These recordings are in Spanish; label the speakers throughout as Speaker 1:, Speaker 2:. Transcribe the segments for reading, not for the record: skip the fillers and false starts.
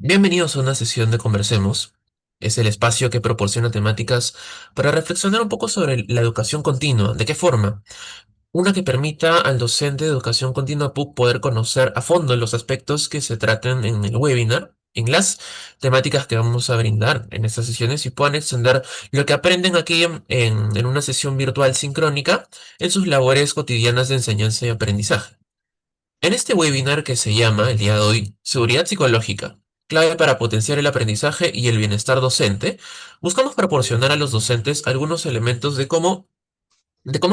Speaker 1: Bienvenidos a una sesión de Conversemos. Es el espacio que proporciona temáticas para reflexionar un poco sobre la educación continua. ¿De qué forma? Una que permita al docente de educación continua PUC poder conocer a fondo los aspectos que se traten en el webinar, en las temáticas que vamos a brindar en estas sesiones y puedan extender lo que aprenden aquí en una sesión virtual sincrónica en sus labores cotidianas de enseñanza y aprendizaje. En este webinar que se llama, el día de hoy, Seguridad Psicológica, clave para potenciar el aprendizaje y el bienestar docente, buscamos proporcionar a los docentes algunos elementos de cómo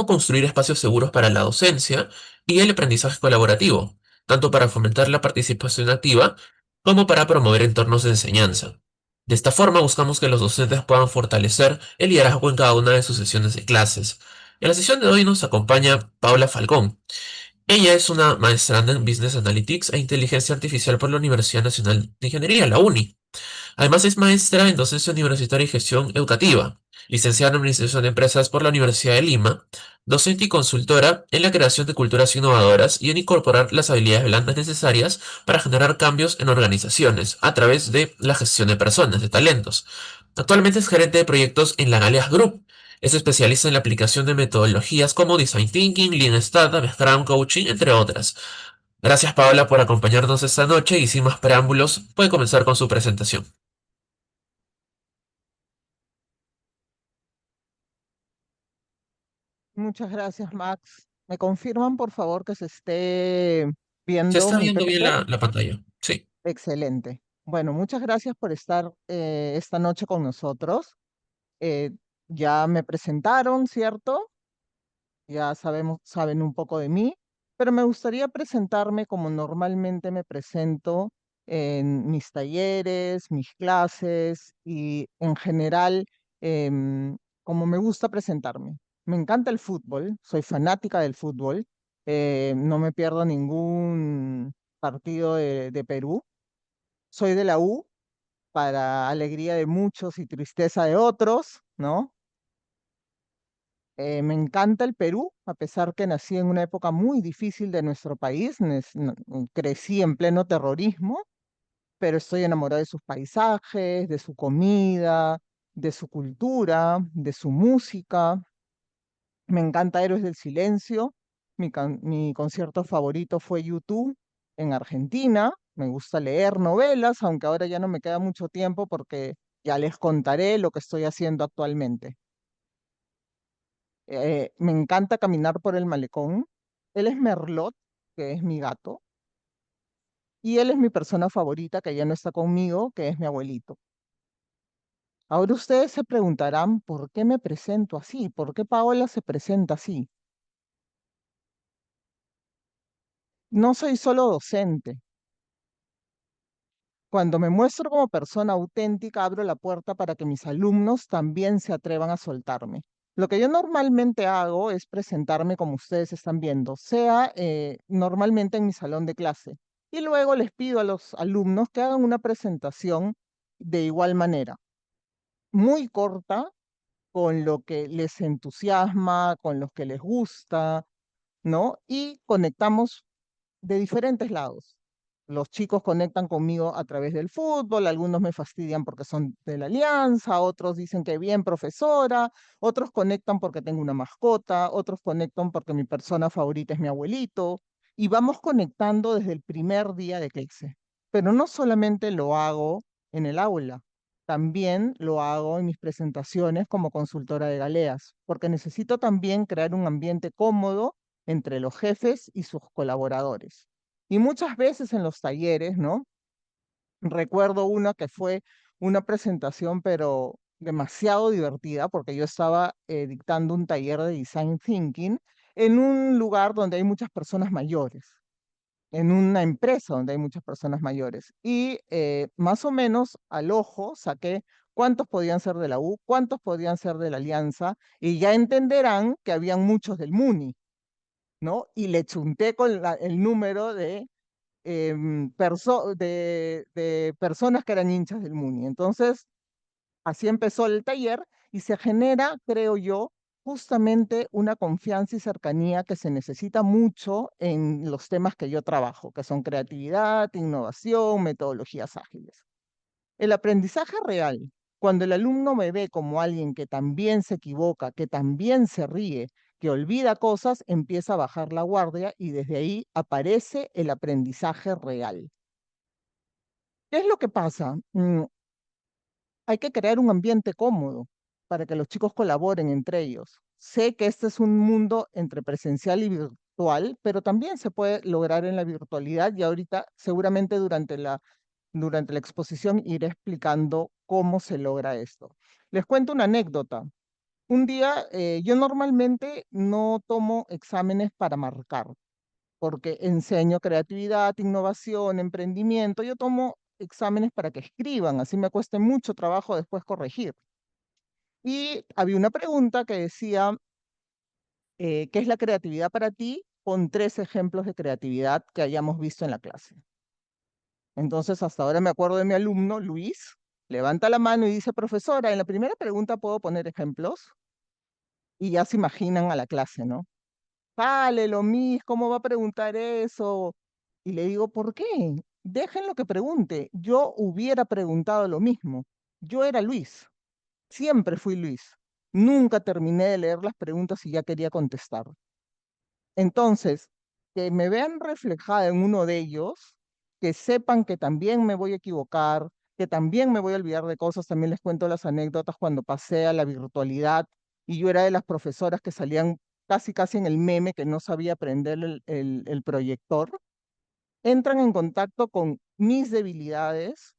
Speaker 1: construir espacios seguros para la docencia y el aprendizaje colaborativo, tanto para fomentar la participación activa como para promover entornos de enseñanza. De esta forma buscamos que los docentes puedan fortalecer el liderazgo en cada una de sus sesiones de clases. En la sesión de hoy nos acompaña Paula Falcón. Ella es una maestranda en Business Analytics e Inteligencia Artificial por la Universidad Nacional de Ingeniería, la UNI. Además es maestra en Docencia Universitaria y Gestión Educativa, licenciada en Administración de Empresas por la Universidad de Lima, docente y consultora en la creación de culturas innovadoras y en incorporar las habilidades blandas necesarias para generar cambios en organizaciones a través de la gestión de personas, de talentos. Actualmente es gerente de proyectos en la Galeas Group. Es especialista en la aplicación de metodologías como Design Thinking, Lean Startup, Scrum Coaching, entre otras. Gracias, Paola, por acompañarnos esta noche y sin más preámbulos, puede comenzar con su presentación.
Speaker 2: Muchas gracias, Max. ¿Me confirman, por favor, que se esté
Speaker 1: Se
Speaker 2: viendo
Speaker 1: está
Speaker 2: mi
Speaker 1: viendo bien
Speaker 2: PPT?
Speaker 1: la pantalla. Sí.
Speaker 2: Excelente. Bueno, muchas gracias por estar esta noche con nosotros. Eh, ya me presentaron, ¿cierto? Ya saben un poco de mí, pero me gustaría presentarme como normalmente me presento en mis talleres, mis clases y en general, em, como me gusta presentarme. Me encanta el fútbol, soy fanática del fútbol, no me pierdo ningún partido de Perú. Soy de la U, para alegría de muchos y tristeza de otros, ¿no? Me encanta el Perú, a pesar que nací en una época muy difícil de nuestro país. Crecí en pleno terrorismo, pero estoy enamorada de sus paisajes, de su comida, de su cultura, de su música. Me encanta Héroes del Silencio. Mi concierto favorito fue YouTube en Argentina. Me gusta leer novelas, aunque ahora ya no me queda mucho tiempo porque ya les contaré lo que estoy haciendo actualmente. Me encanta caminar por el malecón. Él es Merlot, que es mi gato, y él es mi persona favorita, que ya no está conmigo, que es mi abuelito. Ahora ustedes se preguntarán por qué me presento así, por qué Paola se presenta así. No soy solo docente. Cuando me muestro como persona auténtica, abro la puerta para que mis alumnos también se atrevan a soltarme. Lo que yo normalmente hago es presentarme como ustedes están viendo, sea normalmente en mi salón de clase. Y luego les pido a los alumnos que hagan una presentación de igual manera, muy corta, con lo que les entusiasma, con lo que les gusta, ¿no? Y conectamos de diferentes lados. Los chicos conectan conmigo a través del fútbol, algunos me fastidian porque son de la Alianza, otros dicen que bien, profesora, otros conectan porque tengo una mascota, otros conectan porque mi persona favorita es mi abuelito, y vamos conectando desde el primer día de clase. Pero no solamente lo hago en el aula, también lo hago en mis presentaciones como consultora de Galeas, porque necesito también crear un ambiente cómodo entre los jefes y sus colaboradores. Y muchas veces en los talleres, ¿no? Recuerdo una que fue una presentación, pero demasiado divertida, porque yo estaba dictando un taller de Design Thinking en un lugar donde hay muchas personas mayores, en una empresa donde hay muchas personas mayores. Y más o menos al ojo saqué cuántos podían ser de la U, cuántos podían ser de la Alianza, y ya entenderán que habían muchos del MUNI, ¿no? Y le chunté con el número de personas que eran hinchas del Muni. Entonces, así empezó el taller y se genera, creo yo, justamente una confianza y cercanía que se necesita mucho en los temas que yo trabajo, que son creatividad, innovación, metodologías ágiles. El aprendizaje real, cuando el alumno me ve como alguien que también se equivoca, que también se ríe, que olvida cosas, empieza a bajar la guardia y desde ahí aparece el aprendizaje real. ¿Qué es lo que pasa? Hay que crear un ambiente cómodo para que los chicos colaboren entre ellos. Sé que este es un mundo entre presencial y virtual, pero también se puede lograr en la virtualidad y ahorita seguramente durante la exposición iré explicando cómo se logra esto. Les cuento una anécdota. Un día, yo normalmente no tomo exámenes para marcar, porque enseño creatividad, innovación, emprendimiento. Yo tomo exámenes para que escriban, así me cueste mucho trabajo después corregir. Y había una pregunta que decía, ¿qué es la creatividad para ti? Con 3 ejemplos de creatividad que hayamos visto en la clase. Entonces, hasta ahora me acuerdo de mi alumno, Luis, levanta la mano y dice, profesora, en la primera pregunta puedo poner ejemplos y ya se imaginan a la clase, ¿no? Vale, lo mis, ¿cómo va a preguntar eso? Y le digo, ¿por qué? Déjenlo que pregunte. Yo hubiera preguntado lo mismo. Yo era Luis, siempre fui Luis. Nunca terminé de leer las preguntas y ya quería contestar. Entonces, que me vean reflejada en uno de ellos, que sepan que también me voy a equivocar, que también me voy a olvidar de cosas, también les cuento las anécdotas cuando pasé a la virtualidad y yo era de las profesoras que salían casi casi en el meme que no sabía aprender el proyector, entran en contacto con mis debilidades,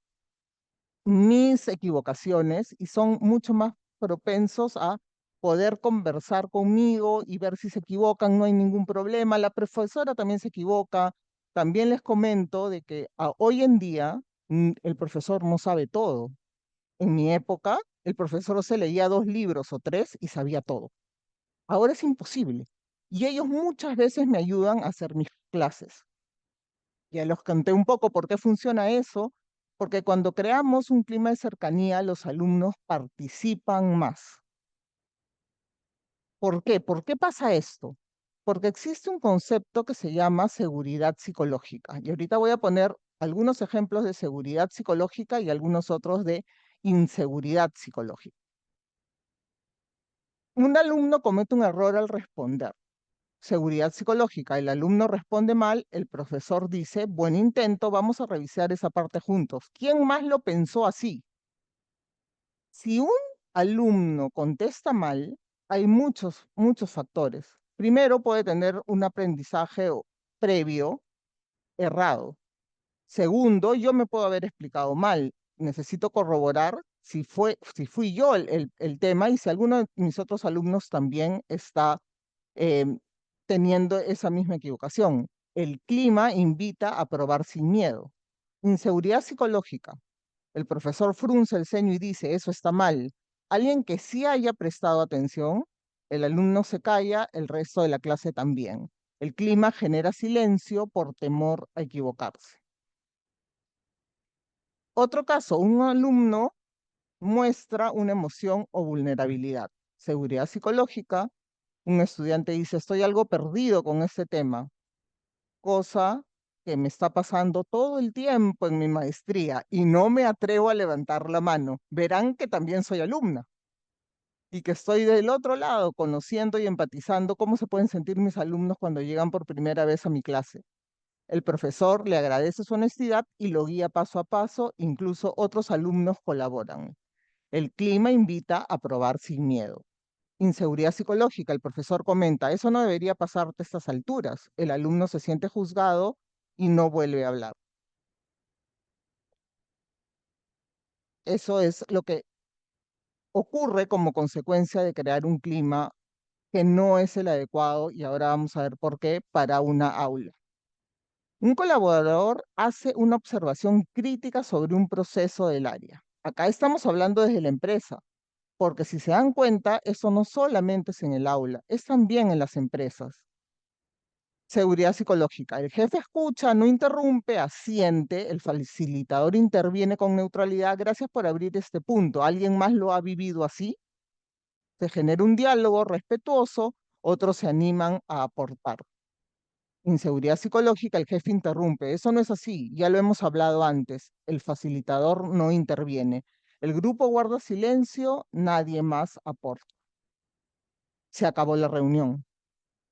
Speaker 2: mis equivocaciones y son mucho más propensos a poder conversar conmigo y ver si se equivocan, no hay ningún problema. La profesora también se equivoca. También les comento de que hoy en día el profesor no sabe todo. En mi época, el profesor se leía 2 libros o 3 y sabía todo. Ahora es imposible. Y ellos muchas veces me ayudan a hacer mis clases. Ya los conté un poco por qué funciona eso, porque cuando creamos un clima de cercanía, los alumnos participan más. ¿Por qué? ¿Por qué pasa esto? Porque existe un concepto que se llama seguridad psicológica. Y ahorita voy a poner algunos ejemplos de seguridad psicológica y algunos otros de inseguridad psicológica. Un alumno comete un error al responder. Seguridad psicológica, el alumno responde mal, el profesor dice, buen intento, vamos a revisar esa parte juntos. ¿Quién más lo pensó así? Si un alumno contesta mal, hay muchos factores. Primero, puede tener un aprendizaje previo errado. Segundo, yo me puedo haber explicado mal. Necesito corroborar si fui yo el tema y si alguno de mis otros alumnos también está em, teniendo esa misma equivocación. El clima invita a probar sin miedo. Inseguridad psicológica. El profesor frunce el ceño y dice, eso está mal. Alguien que sí haya prestado atención, el alumno se calla, el resto de la clase también. El clima genera silencio por temor a equivocarse. Otro caso, un alumno muestra una emoción o vulnerabilidad. Seguridad psicológica, un estudiante dice, estoy algo perdido con este tema, cosa que me está pasando todo el tiempo en mi maestría y no me atrevo a levantar la mano. Verán que también soy alumna y que estoy del otro lado, conociendo y empatizando cómo se pueden sentir mis alumnos cuando llegan por primera vez a mi clase. El profesor le agradece su honestidad y lo guía paso a paso, incluso otros alumnos colaboran. El clima invita a probar sin miedo. Inseguridad psicológica, el profesor comenta, eso no debería pasarte a estas alturas. El alumno se siente juzgado y no vuelve a hablar. Eso es lo que ocurre como consecuencia de crear un clima que no es el adecuado y ahora vamos a ver por qué para una aula. Un colaborador hace una observación crítica sobre un proceso del área. Acá estamos hablando desde la empresa, porque si se dan cuenta, eso no solamente es en el aula, es también en las empresas. Seguridad psicológica. El jefe escucha, no interrumpe, asiente, el facilitador interviene con neutralidad. Gracias por abrir este punto. ¿Alguien más lo ha vivido así? Se genera un diálogo respetuoso, otros se animan a aportar. Inseguridad psicológica, el jefe interrumpe. Eso no es así, ya lo hemos hablado antes. El facilitador no interviene. El grupo guarda silencio, nadie más aporta. Se acabó la reunión.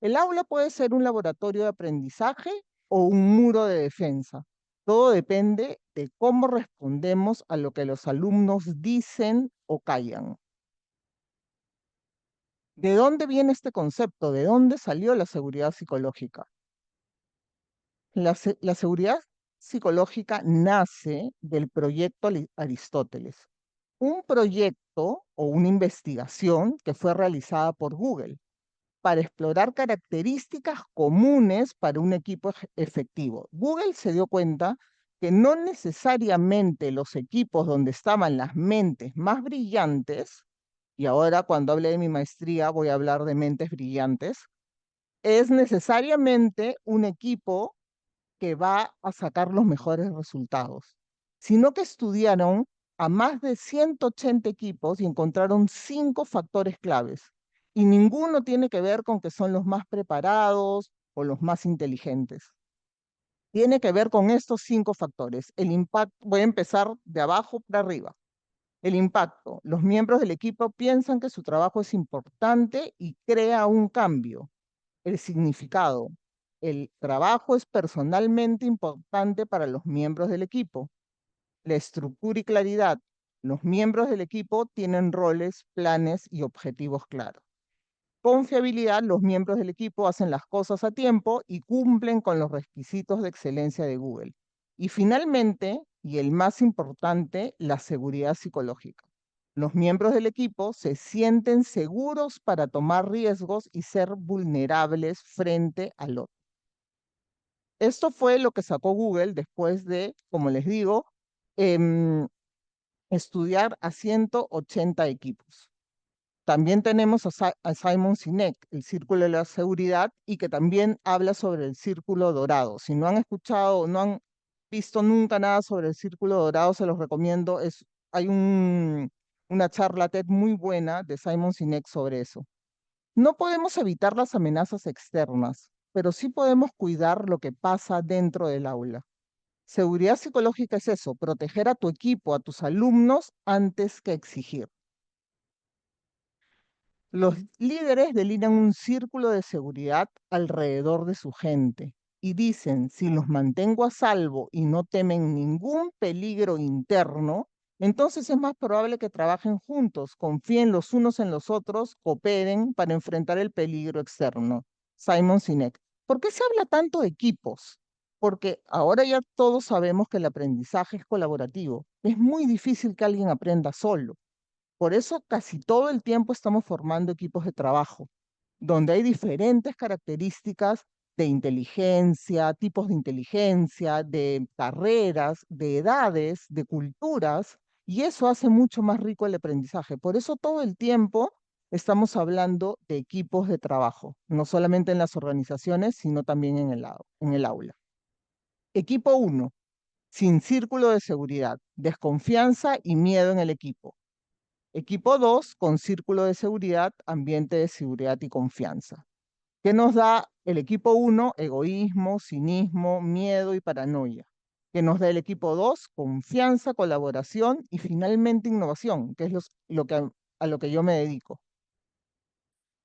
Speaker 2: El aula puede ser un laboratorio de aprendizaje o un muro de defensa. Todo depende de cómo respondemos a lo que los alumnos dicen o callan. ¿De dónde viene este concepto? ¿De dónde salió la seguridad psicológica? La seguridad psicológica nace del proyecto Aristóteles, un proyecto o una investigación que fue realizada por Google para explorar características comunes para un equipo efectivo. Google se dio cuenta que no necesariamente los equipos donde estaban las mentes más brillantes, y ahora cuando hable de mi maestría voy a hablar de mentes brillantes, es necesariamente un equipo que va a sacar los mejores resultados, sino que estudiaron a más de 180 equipos y encontraron 5 factores claves. Y ninguno tiene que ver con que son los más preparados o los más inteligentes. Tiene que ver con estos 5 factores. El impacto, voy a empezar de abajo para arriba. El impacto. Los miembros del equipo piensan que su trabajo es importante y crea un cambio. El significado. El trabajo es personalmente importante para los miembros del equipo. La estructura y claridad. Los miembros del equipo tienen roles, planes y objetivos claros. Confiabilidad. Los miembros del equipo hacen las cosas a tiempo y cumplen con los requisitos de excelencia de Google. Y finalmente, y el más importante, la seguridad psicológica. Los miembros del equipo se sienten seguros para tomar riesgos y ser vulnerables frente al otro. Esto fue lo que sacó Google después de, como les digo, em, estudiar a 180 equipos. También tenemos a Simon Sinek, el Círculo de la Seguridad, y que también habla sobre el Círculo Dorado. Si no han escuchado, no han visto nunca nada sobre el Círculo Dorado, se los recomiendo. Hay una charla TED muy buena de Simon Sinek sobre eso. No podemos evitar las amenazas externas, pero sí podemos cuidar lo que pasa dentro del aula. Seguridad psicológica es eso, proteger a tu equipo, a tus alumnos, antes que exigir. Los líderes delinean un círculo de seguridad alrededor de su gente y dicen, si los mantengo a salvo y no temen ningún peligro interno, entonces es más probable que trabajen juntos, confíen los unos en los otros, cooperen para enfrentar el peligro externo. Simon Sinek. ¿Por qué se habla tanto de equipos? Porque ahora ya todos sabemos que el aprendizaje es colaborativo. Es muy difícil que alguien aprenda solo. Por eso casi todo el tiempo estamos formando equipos de trabajo, donde hay diferentes características de inteligencia, tipos de inteligencia, de carreras, de edades, de culturas, y eso hace mucho más rico el aprendizaje. Por eso todo el tiempo estamos hablando de equipos de trabajo, no solamente en las organizaciones, sino también en el aula. Equipo uno, sin círculo de seguridad, desconfianza y miedo en el equipo. Equipo 2 con círculo de seguridad, ambiente de seguridad y confianza. ¿Qué nos da el equipo uno? Egoísmo, cinismo, miedo y paranoia. ¿Qué nos da el equipo 2? Confianza, colaboración y finalmente innovación, que es a lo que yo me dedico.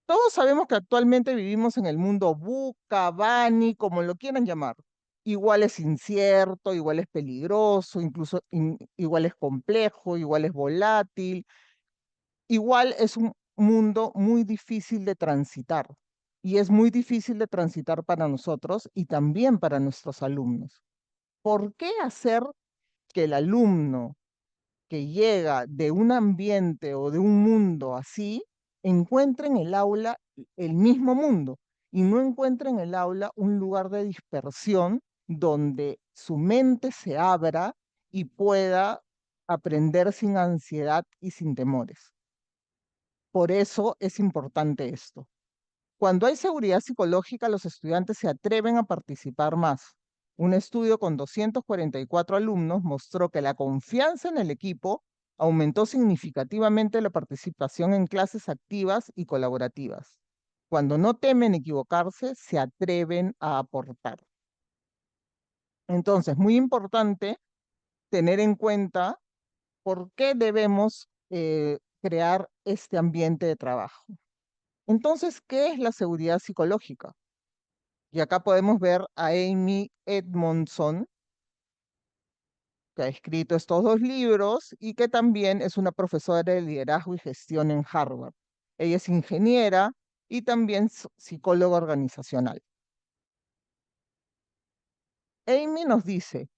Speaker 2: Todos sabemos que actualmente vivimos en el mundo VUCA, BANI, como lo quieran llamar. Igual es incierto, igual es peligroso, incluso igual es complejo, igual es volátil. Igual es un mundo muy difícil de transitar y es muy difícil de transitar para nosotros y también para nuestros alumnos. ¿Por qué hacer que el alumno que llega de un ambiente o de un mundo así encuentre en el aula el mismo mundo y no encuentre en el aula un lugar de dispersión donde su mente se abra y pueda aprender sin ansiedad y sin temores? Por eso es importante esto. Cuando hay seguridad psicológica, los estudiantes se atreven a participar más. Un estudio con 244 alumnos mostró que la confianza en el equipo aumentó significativamente la participación en clases activas y colaborativas. Cuando no temen equivocarse, se atreven a aportar. Entonces, muy importante tener en cuenta por qué debemos crear este ambiente de trabajo. Entonces, ¿qué es la seguridad psicológica? Y acá podemos ver a Amy Edmondson, que ha escrito estos dos libros y que también es una profesora de liderazgo y gestión en Harvard. Ella es ingeniera y también psicóloga organizacional. Amy nos dice,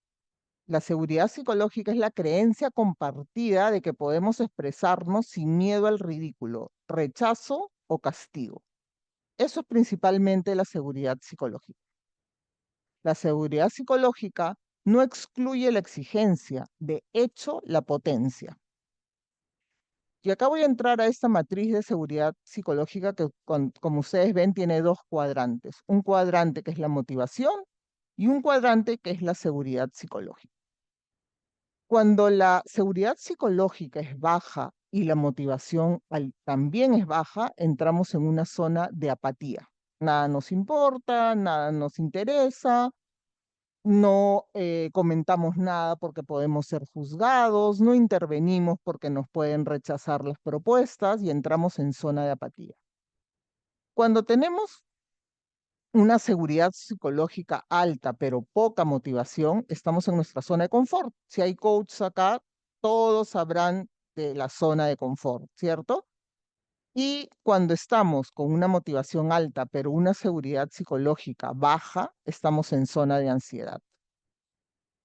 Speaker 2: la seguridad psicológica es la creencia compartida de que podemos expresarnos sin miedo al ridículo, rechazo o castigo. Eso es principalmente la seguridad psicológica. La seguridad psicológica no excluye la exigencia, de hecho, la potencia. Y acá voy a entrar a esta matriz de seguridad psicológica que, como ustedes ven, tiene dos cuadrantes. Un cuadrante que es la motivación y un cuadrante que es la seguridad psicológica. Cuando la seguridad psicológica es baja y la motivación también es baja, entramos en una zona de apatía. Nada nos importa, nada nos interesa, no comentamos nada porque podemos ser juzgados, no intervenimos porque nos pueden rechazar las propuestas y entramos en zona de apatía. Cuando tenemos una seguridad psicológica alta pero poca motivación, estamos en nuestra zona de confort. Si hay coaches acá, todos sabrán de la zona de confort, ¿cierto? Y cuando estamos con una motivación alta pero una seguridad psicológica baja, estamos en zona de ansiedad.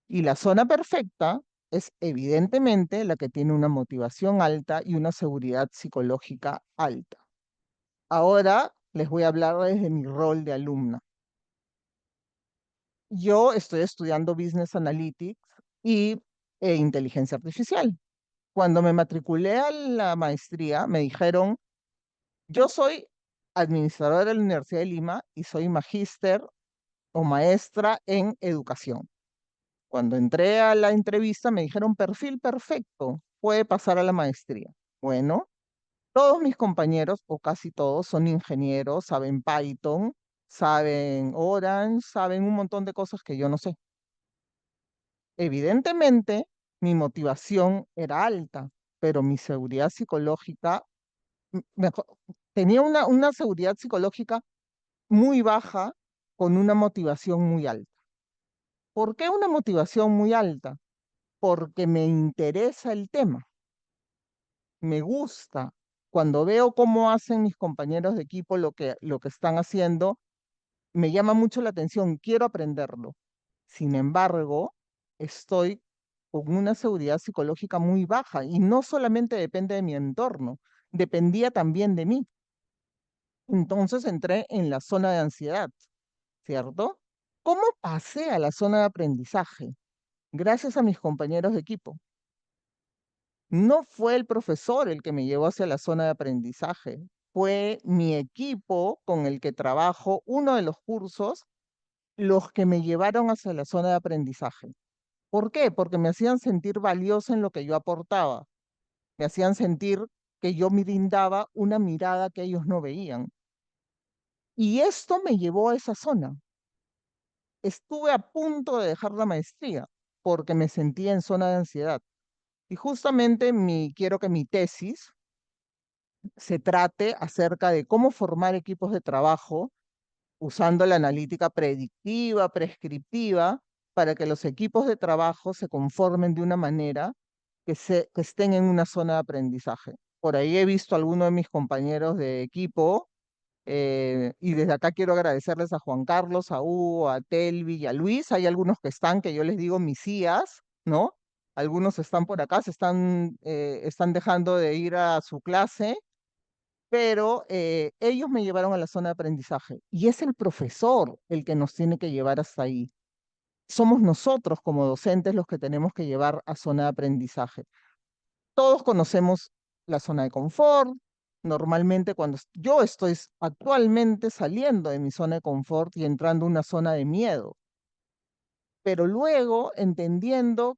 Speaker 2: Y la zona perfecta es evidentemente la que tiene una motivación alta y una seguridad psicológica alta. Ahora les voy a hablar desde mi rol de alumna. Yo estoy estudiando Business Analytics e Inteligencia Artificial. Cuando me matriculé a la maestría, me dijeron, yo soy administradora de la Universidad de Lima y soy magíster o maestra en educación. Cuando entré a la entrevista me dijeron perfil perfecto, puede pasar a la maestría. Bueno, todos mis compañeros, o casi todos, son ingenieros, saben Python, saben Orange, saben un montón de cosas que yo no sé. Evidentemente, mi motivación era alta, pero mi seguridad psicológica, mejor, tenía una seguridad psicológica muy baja con una motivación muy alta. ¿Por qué una motivación muy alta? Porque me interesa el tema, me gusta. Cuando veo cómo hacen mis compañeros de equipo lo que están haciendo, me llama mucho la atención, quiero aprenderlo. Sin embargo, estoy con una seguridad psicológica muy baja y no solamente depende de mi entorno, dependía también de mí. Entonces entré en la zona de ansiedad, ¿cierto? ¿Cómo pasé a la zona de aprendizaje? Gracias a mis compañeros de equipo. No fue el profesor el que me llevó hacia la zona de aprendizaje, fue mi equipo con el que trabajo, uno de los cursos, los que me llevaron hacia la zona de aprendizaje. ¿Por qué? Porque me hacían sentir valiosa en lo que yo aportaba, me hacían sentir que yo me brindaba una mirada que ellos no veían. Y esto me llevó a esa zona. Estuve a punto de dejar la maestría porque me sentía en zona de ansiedad. Y justamente quiero que mi tesis se trate acerca de cómo formar equipos de trabajo usando la analítica predictiva, prescriptiva, para que los equipos de trabajo se conformen de una manera que estén en una zona de aprendizaje. Por ahí he visto a algunos de mis compañeros de equipo y desde acá quiero agradecerles a Juan Carlos, a Hugo, a Telvi y a Luis. Hay algunos que están, que yo les digo mis IAs, ¿no? Algunos están por acá, están dejando de ir a su clase, pero ellos me llevaron a la zona de aprendizaje y es el profesor el que nos tiene que llevar hasta ahí. Somos nosotros como docentes los que tenemos que llevar a zona de aprendizaje. Todos conocemos la zona de confort. Normalmente cuando yo estoy actualmente saliendo de mi zona de confort y entrando a una zona de miedo, pero luego entendiendo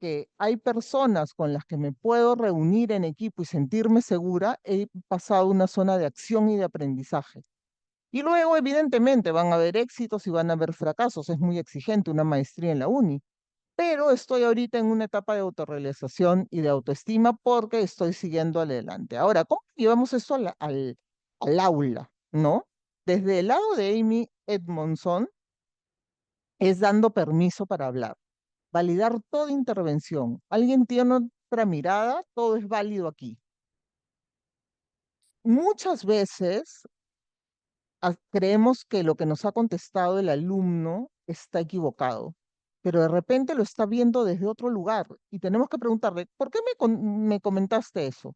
Speaker 2: que hay personas con las que me puedo reunir en equipo y sentirme segura, he pasado una zona de acción y de aprendizaje. Y luego, evidentemente, van a haber éxitos y van a haber fracasos. Es muy exigente una maestría en la uni. Pero estoy ahorita en una etapa de autorrealización y de autoestima porque estoy siguiendo adelante. Ahora, ¿cómo llevamos esto al aula? ¿No? Desde el lado de Amy Edmondson es dando permiso para hablar, validar toda intervención. Alguien tiene otra mirada, todo es válido aquí. Muchas veces creemos que lo que nos ha contestado el alumno está equivocado, pero de repente lo está viendo desde otro lugar y tenemos que preguntarle, ¿por qué me comentaste eso?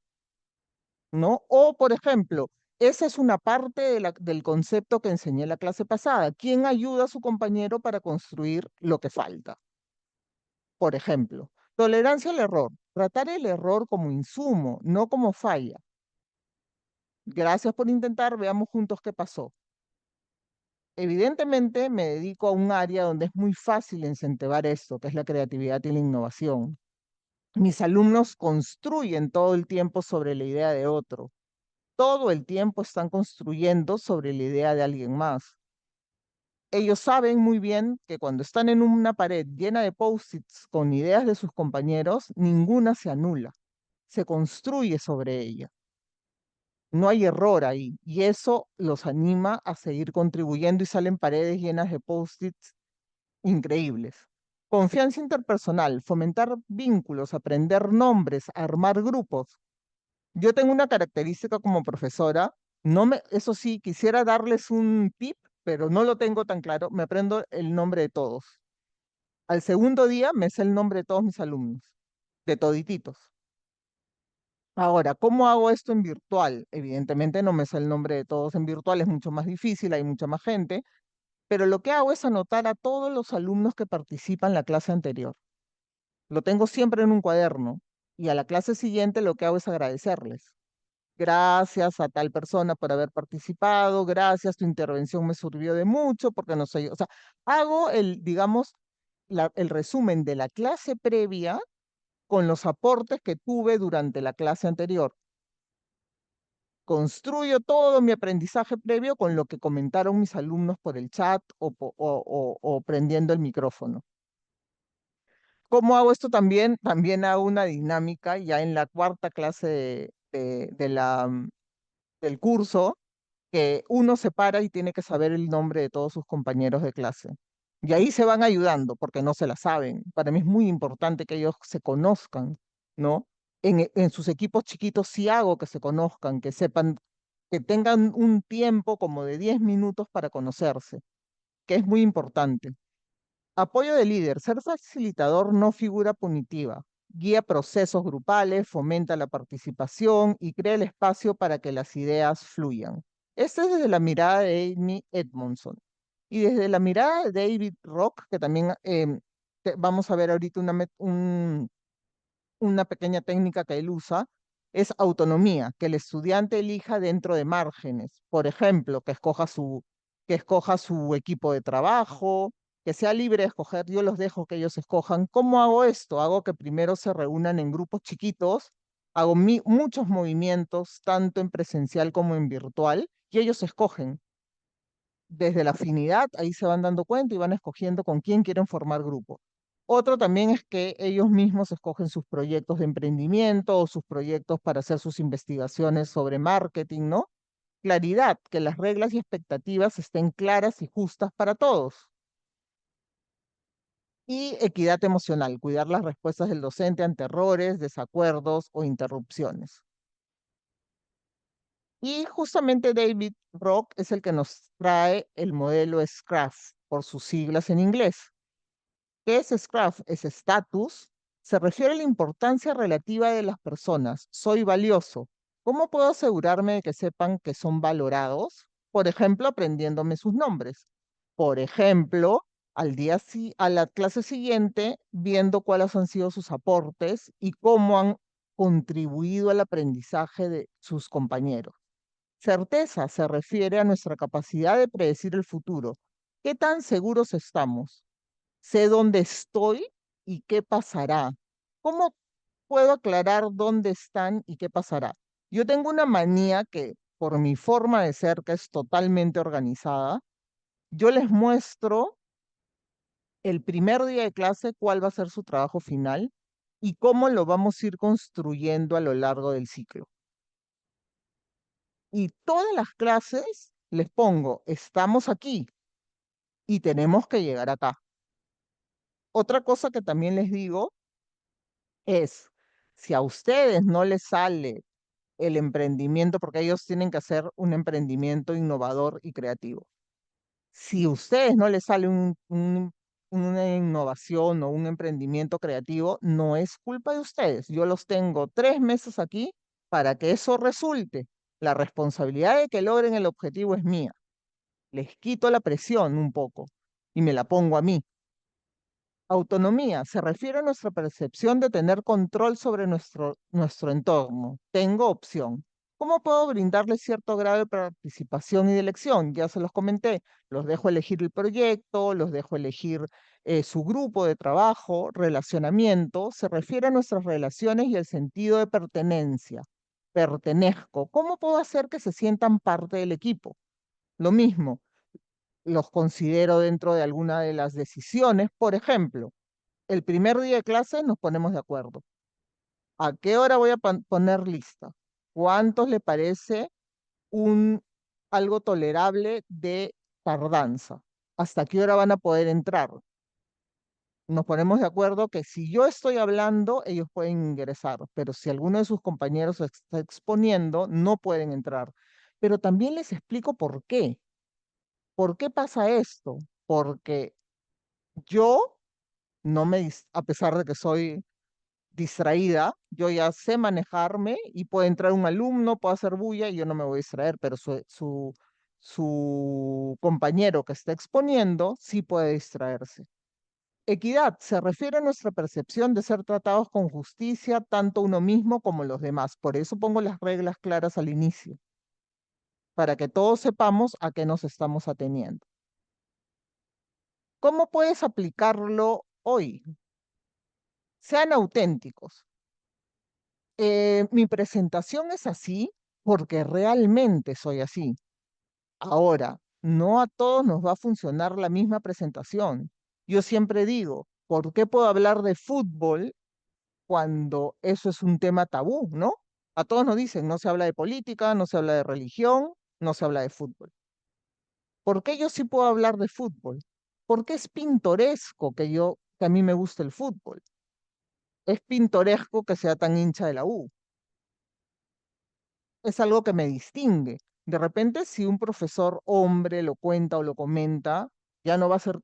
Speaker 2: ¿No? O, por ejemplo, esa es una parte del concepto que enseñé en la clase pasada. ¿Quién ayuda a su compañero para construir lo que falta? Por ejemplo, tolerancia al error. Tratar el error como insumo, no como falla. Gracias por intentar, veamos juntos qué pasó. Evidentemente me dedico a un área donde es muy fácil incentivar esto, que es la creatividad y la innovación. Mis alumnos construyen todo el tiempo sobre la idea de otro. Todo el tiempo están construyendo sobre la idea de alguien más. Ellos saben muy bien que cuando están en una pared llena de post-its con ideas de sus compañeros, ninguna se anula, se construye sobre ella. No hay error ahí y eso los anima a seguir contribuyendo y salen paredes llenas de post-its increíbles. Confianza interpersonal, fomentar vínculos, aprender nombres, armar grupos. Yo tengo una característica como profesora, eso sí, quisiera darles un tip, pero no lo tengo tan claro. Me aprendo el nombre de todos. Al segundo día me sé el nombre de todos mis alumnos, de todititos. Ahora, ¿cómo hago esto en virtual? Evidentemente no me sé el nombre de todos en virtual, es mucho más difícil, hay mucha más gente, pero lo que hago es anotar a todos los alumnos que participan en la clase anterior. Lo tengo siempre en un cuaderno y a la clase siguiente lo que hago es agradecerles. Gracias a tal persona por haber participado, gracias, tu intervención me sirvió de mucho porque no sé, o sea, hago digamos, el resumen de la clase previa con los aportes que tuve durante la clase anterior. Construyo todo mi aprendizaje previo con lo que comentaron mis alumnos por el chat o prendiendo el micrófono. ¿Cómo hago esto también? También hago una dinámica ya en la cuarta clase del curso, que uno se para y tiene que saber el nombre de todos sus compañeros de clase. Y ahí se van ayudando porque no se la saben. Para mí es muy importante que ellos se conozcan, ¿no? En sus equipos chiquitos sí hago que se conozcan, que sepan, que tengan un tiempo como de 10 minutos para conocerse, que es muy importante. Apoyo de líder. Ser facilitador no figura punitiva. Guía procesos grupales, fomenta la participación y crea el espacio para que las ideas fluyan. Este es desde la mirada de Amy Edmondson. Y desde la mirada de David Rock, que también vamos a ver ahorita una pequeña técnica que él usa, es autonomía, que el estudiante elija dentro de márgenes. Por ejemplo, que escoja su equipo de trabajo, que sea libre de escoger, yo los dejo que ellos escojan. ¿Cómo hago esto? Hago que primero se reúnan en grupos chiquitos, hago muchos movimientos, tanto en presencial como en virtual, y ellos escogen. Desde la afinidad, ahí se van dando cuenta y van escogiendo con quién quieren formar grupo. Otro también es que ellos mismos escogen sus proyectos de emprendimiento o sus proyectos para hacer sus investigaciones sobre marketing, ¿no? Claridad, que las reglas y expectativas estén claras y justas para todos. Y equidad emocional, cuidar las respuestas del docente ante errores, desacuerdos o interrupciones. Y justamente David Rock es el que nos trae el modelo SCRAF, por sus siglas en inglés. ¿Qué es SCRAF? Es estatus. Se refiere a la importancia relativa de las personas. Soy valioso. ¿Cómo puedo asegurarme de que sepan que son valorados? Por ejemplo, aprendiéndome sus nombres. Por ejemplo, a la clase siguiente, viendo cuáles han sido sus aportes y cómo han contribuido al aprendizaje de sus compañeros. Certeza se refiere a nuestra capacidad de predecir el futuro. ¿Qué tan seguros estamos? Sé dónde estoy y qué pasará. ¿Cómo puedo aclarar dónde están y qué pasará? Yo tengo una manía que por mi forma de ser, que es totalmente organizada, yo les muestro el primer día de clase cuál va a ser su trabajo final y cómo lo vamos a ir construyendo a lo largo del ciclo. Y todas las clases les pongo, estamos aquí y tenemos que llegar acá. Otra cosa que también les digo es, si a ustedes no les sale el emprendimiento, porque ellos tienen que hacer un emprendimiento innovador y creativo. Si a ustedes no les sale una innovación o un emprendimiento creativo, no es culpa de ustedes. Yo los tengo 3 meses aquí para que eso resulte. La responsabilidad de que logren el objetivo es mía. Les quito la presión un poco y me la pongo a mí. Autonomía se refiere a nuestra percepción de tener control sobre nuestro entorno. Tengo opción. ¿Cómo puedo brindarles cierto grado de participación y de elección? Ya se los comenté. Los dejo elegir el proyecto, los dejo elegir su grupo de trabajo, relacionamiento. Se refiere a nuestras relaciones y el sentido de pertenencia. Pertenezco. ¿Cómo puedo hacer que se sientan parte del equipo? Lo mismo, los considero dentro de alguna de las decisiones. Por ejemplo, el primer día de clase nos ponemos de acuerdo. ¿A qué hora voy a poner lista? ¿Cuántos le parece un algo tolerable de tardanza? ¿Hasta qué hora van a poder entrar? Nos ponemos de acuerdo que si yo estoy hablando, ellos pueden ingresar, pero si alguno de sus compañeros está exponiendo, no pueden entrar. Pero también les explico por qué. ¿Por qué pasa esto? Porque yo no a pesar de que soy distraída, yo ya sé manejarme y puede entrar un alumno, puedo hacer bulla y yo no me voy a distraer, pero su compañero que está exponiendo sí puede distraerse. Equidad se refiere a nuestra percepción de ser tratados con justicia, tanto uno mismo como los demás. Por eso pongo las reglas claras al inicio, para que todos sepamos a qué nos estamos ateniendo. ¿Cómo puedes aplicarlo hoy? Sean auténticos. Mi presentación es así porque realmente soy así. Ahora, no a todos nos va a funcionar la misma presentación. Yo siempre digo, ¿por qué puedo hablar de fútbol cuando eso es un tema tabú, ¿no? A todos nos dicen, no se habla de política, no se habla de religión, no se habla de fútbol. ¿Por qué yo sí puedo hablar de fútbol? Porque es pintoresco que a mí me guste el fútbol. Es pintoresco que sea tan hincha de la U. Es algo que me distingue. De repente, si un profesor hombre lo cuenta o lo comenta, ya no va a ser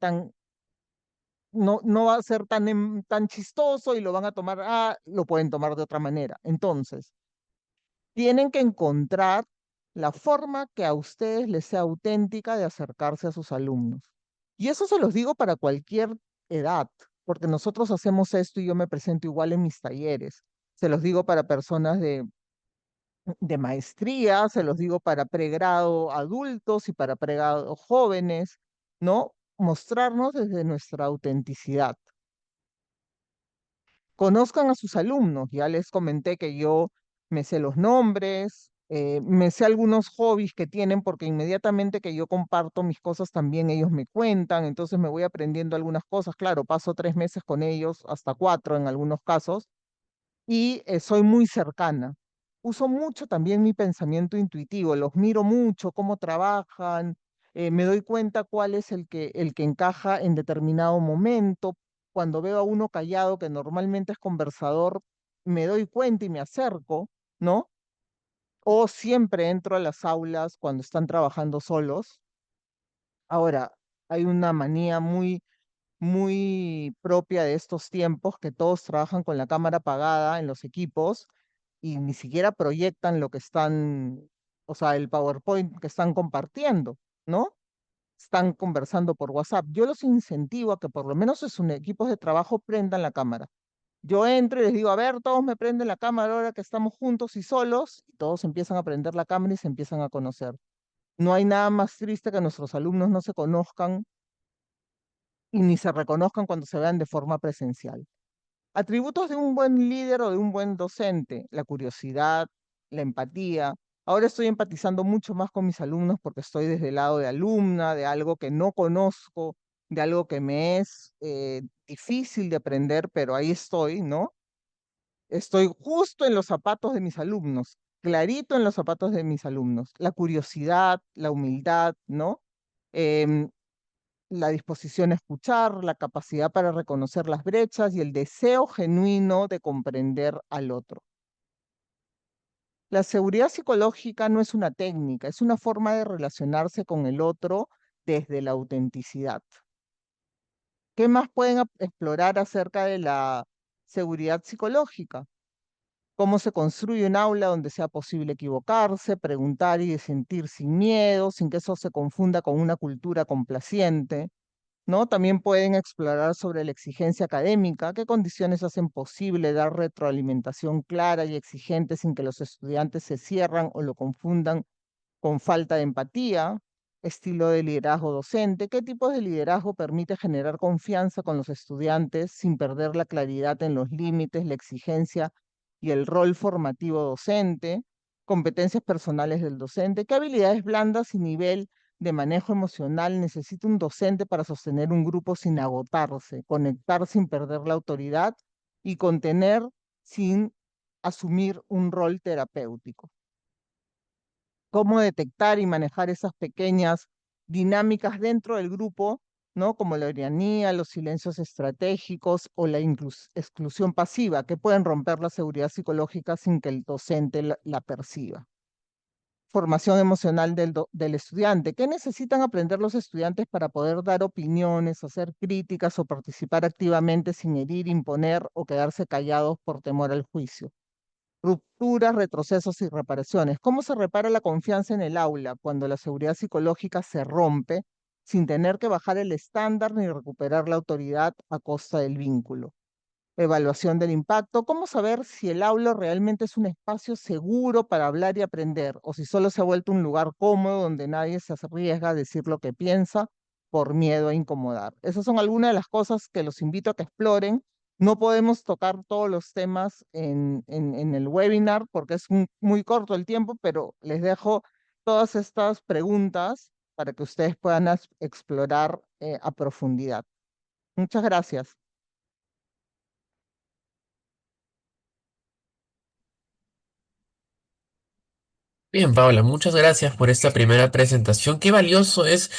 Speaker 2: no va a ser tan chistoso y lo van a tomar, lo pueden tomar de otra manera. Entonces, tienen que encontrar la forma que a ustedes les sea auténtica de acercarse a sus alumnos. Y eso se los digo para cualquier edad, porque nosotros hacemos esto y yo me presento igual en mis talleres. Se los digo para personas de maestría, se los digo para pregrado adultos y para pregrado jóvenes, ¿no? Mostrarnos desde nuestra autenticidad. Conozcan a sus alumnos, ya les comenté que yo me sé los nombres, me sé algunos hobbies que tienen porque inmediatamente que yo comparto mis cosas también ellos me cuentan, entonces me voy aprendiendo algunas cosas, claro, paso 3 meses con ellos, hasta 4 en algunos casos, y soy muy cercana. Uso mucho también mi pensamiento intuitivo, los miro mucho, cómo trabajan, me doy cuenta cuál es el que encaja en determinado momento. Cuando veo a uno callado, que normalmente es conversador, me doy cuenta y me acerco, ¿no? O siempre entro a las aulas cuando están trabajando solos. Ahora, hay una manía muy propia de estos tiempos, que todos trabajan con la cámara apagada en los equipos y ni siquiera proyectan lo que están, o sea, el PowerPoint que están compartiendo, ¿no? Están conversando por WhatsApp. Yo los incentivo a que por lo menos en sus equipos de trabajo prendan la cámara. Yo entro y les digo, a ver, todos me prenden la cámara ahora que estamos juntos y solos, y todos empiezan a prender la cámara y se empiezan a conocer. No hay nada más triste que nuestros alumnos no se conozcan y ni se reconozcan cuando se vean de forma presencial. Atributos de un buen líder o de un buen docente: la curiosidad, la empatía. Ahora estoy empatizando mucho más con mis alumnos porque estoy desde el lado de alumna, de algo que no conozco, de algo que me es difícil de aprender, pero ahí estoy, ¿no? Estoy justo en los zapatos de mis alumnos, clarito en los zapatos de mis alumnos. La curiosidad, la humildad, ¿no? Em, la disposición a escuchar, la capacidad para reconocer las brechas y el deseo genuino de comprender al otro. La seguridad psicológica no es una técnica, es una forma de relacionarse con el otro desde la autenticidad. ¿Qué más pueden explorar acerca de la seguridad psicológica? Cómo se construye un aula donde sea posible equivocarse, preguntar y sentir sin miedo, sin que eso se confunda con una cultura complaciente, ¿no? También pueden explorar sobre la exigencia académica, qué condiciones hacen posible dar retroalimentación clara y exigente sin que los estudiantes se cierran o lo confundan con falta de empatía, estilo de liderazgo docente, qué tipos de liderazgo permite generar confianza con los estudiantes sin perder la claridad en los límites, la exigencia y el rol formativo docente, competencias personales del docente, qué habilidades blandas y nivel de manejo emocional necesita un docente para sostener un grupo sin agotarse, conectar sin perder la autoridad y contener sin asumir un rol terapéutico. Cómo detectar y manejar esas pequeñas dinámicas dentro del grupo, ¿no? Como la orianía, los silencios estratégicos o la exclusión pasiva, que pueden romper la seguridad psicológica sin que el docente la perciba. Formación emocional del estudiante. ¿Qué necesitan aprender los estudiantes para poder dar opiniones, hacer críticas o participar activamente sin herir, imponer o quedarse callados por temor al juicio? Rupturas, retrocesos y reparaciones. ¿Cómo se repara la confianza en el aula cuando la seguridad psicológica se rompe sin tener que bajar el estándar ni recuperar la autoridad a costa del vínculo? Evaluación del impacto. ¿Cómo saber si el aula realmente es un espacio seguro para hablar y aprender o si solo se ha vuelto un lugar cómodo donde nadie se arriesga a decir lo que piensa por miedo a incomodar? Esas son algunas de las cosas que los invito a que exploren. No podemos tocar todos los temas en el webinar porque es muy corto el tiempo, pero les dejo todas estas preguntas para que ustedes puedan explorar a profundidad. Muchas gracias.
Speaker 1: Bien, Paula, muchas gracias por esta primera presentación. Qué valioso es,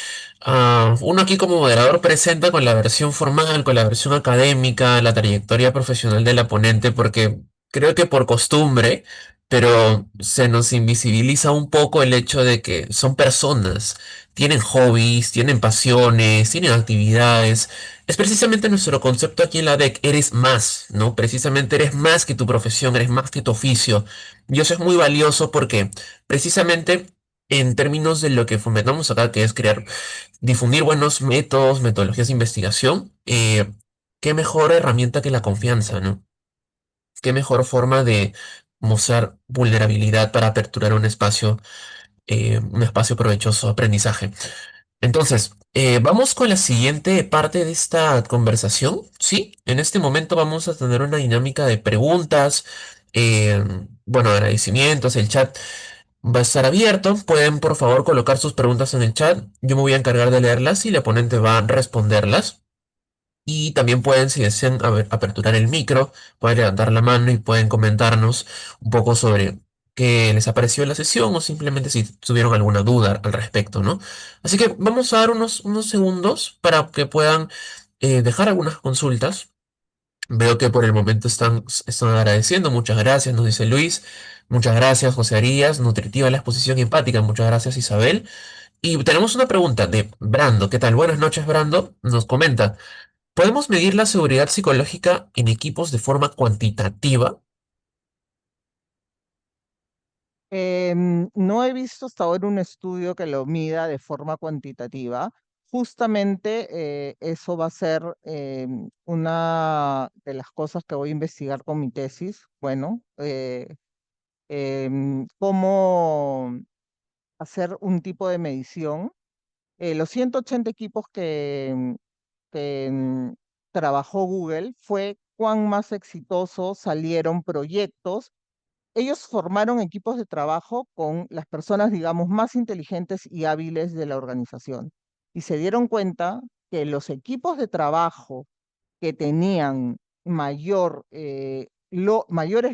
Speaker 1: uno aquí como moderador presenta con la versión formal, con la versión académica, la trayectoria profesional de la ponente, porque creo que por costumbre, pero se nos invisibiliza un poco el hecho de que son personas, tienen hobbies, tienen pasiones, tienen actividades. Es precisamente nuestro concepto aquí en la DEC, eres más, ¿no? Precisamente eres más que tu profesión, eres más que tu oficio. Y eso es muy valioso porque precisamente en términos de lo que fomentamos acá, que es crear, difundir buenos métodos, metodologías de investigación, qué mejor herramienta que la confianza, ¿no? Qué mejor forma de mostrar vulnerabilidad para aperturar un espacio provechoso de aprendizaje. Entonces, vamos con la siguiente parte de esta conversación, ¿sí? En este momento vamos a tener una dinámica de preguntas, eh, bueno, agradecimientos, el chat va a estar abierto. Pueden, por favor, colocar sus preguntas en el chat. Yo me voy a encargar de leerlas y el ponente va a responderlas. Y también pueden, si desean, aperturar el micro, pueden levantar la mano y pueden comentarnos un poco sobre qué les ha parecido la sesión o simplemente si tuvieron alguna duda al respecto, ¿no? Así que vamos a dar unos segundos para que puedan dejar algunas consultas. Veo que por el momento están agradeciendo. Muchas gracias, nos dice Luis. Muchas gracias, José Arias. Nutritiva la exposición empática. Muchas gracias, Isabel. Y tenemos una pregunta de Brando. ¿Qué tal? Buenas noches, Brando. Nos comenta, ¿podemos medir la seguridad psicológica en equipos de forma cuantitativa?
Speaker 2: No he visto hasta ahora un estudio que lo mida de forma cuantitativa. Justamente eso va a ser una de las cosas que voy a investigar con mi tesis. Bueno, cómo hacer un tipo de medición. Los 180 equipos que trabajó Google fue cuán más exitosos salieron proyectos ellos formaron equipos de trabajo con las personas, digamos, más inteligentes y hábiles de la organización. Y se dieron cuenta que los equipos de trabajo que tenían mayores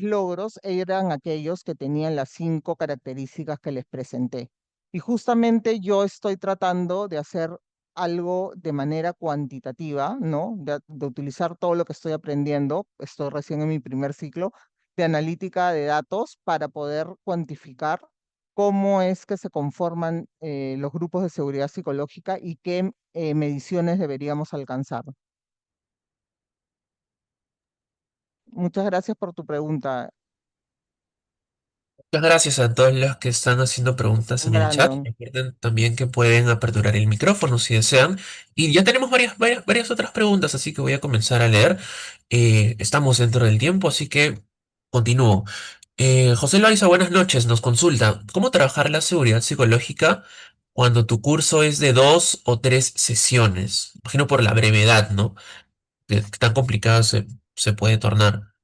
Speaker 2: logros eran aquellos que tenían las 5 características que les presenté. Y justamente yo estoy tratando de hacer algo de manera cuantitativa, ¿no? De utilizar todo lo que estoy aprendiendo. Estoy recién en mi primer ciclo de analítica de datos para poder cuantificar cómo es que se conforman los grupos de seguridad psicológica y qué mediciones deberíamos alcanzar. Muchas gracias por tu pregunta,
Speaker 1: Muchas gracias a todos los que están haciendo preguntas en el chat.
Speaker 2: Brandon.
Speaker 1: Recuerden también que pueden aperturar el micrófono si desean. Y ya tenemos varias otras preguntas, así que voy a comenzar a leer. Estamos dentro del tiempo, así que continúo. José Loaiza, buenas noches. Nos consulta, ¿cómo trabajar la seguridad psicológica cuando tu curso es de 2 o 3 sesiones? Imagino por la brevedad, ¿no? Que tan complicado se puede tornar.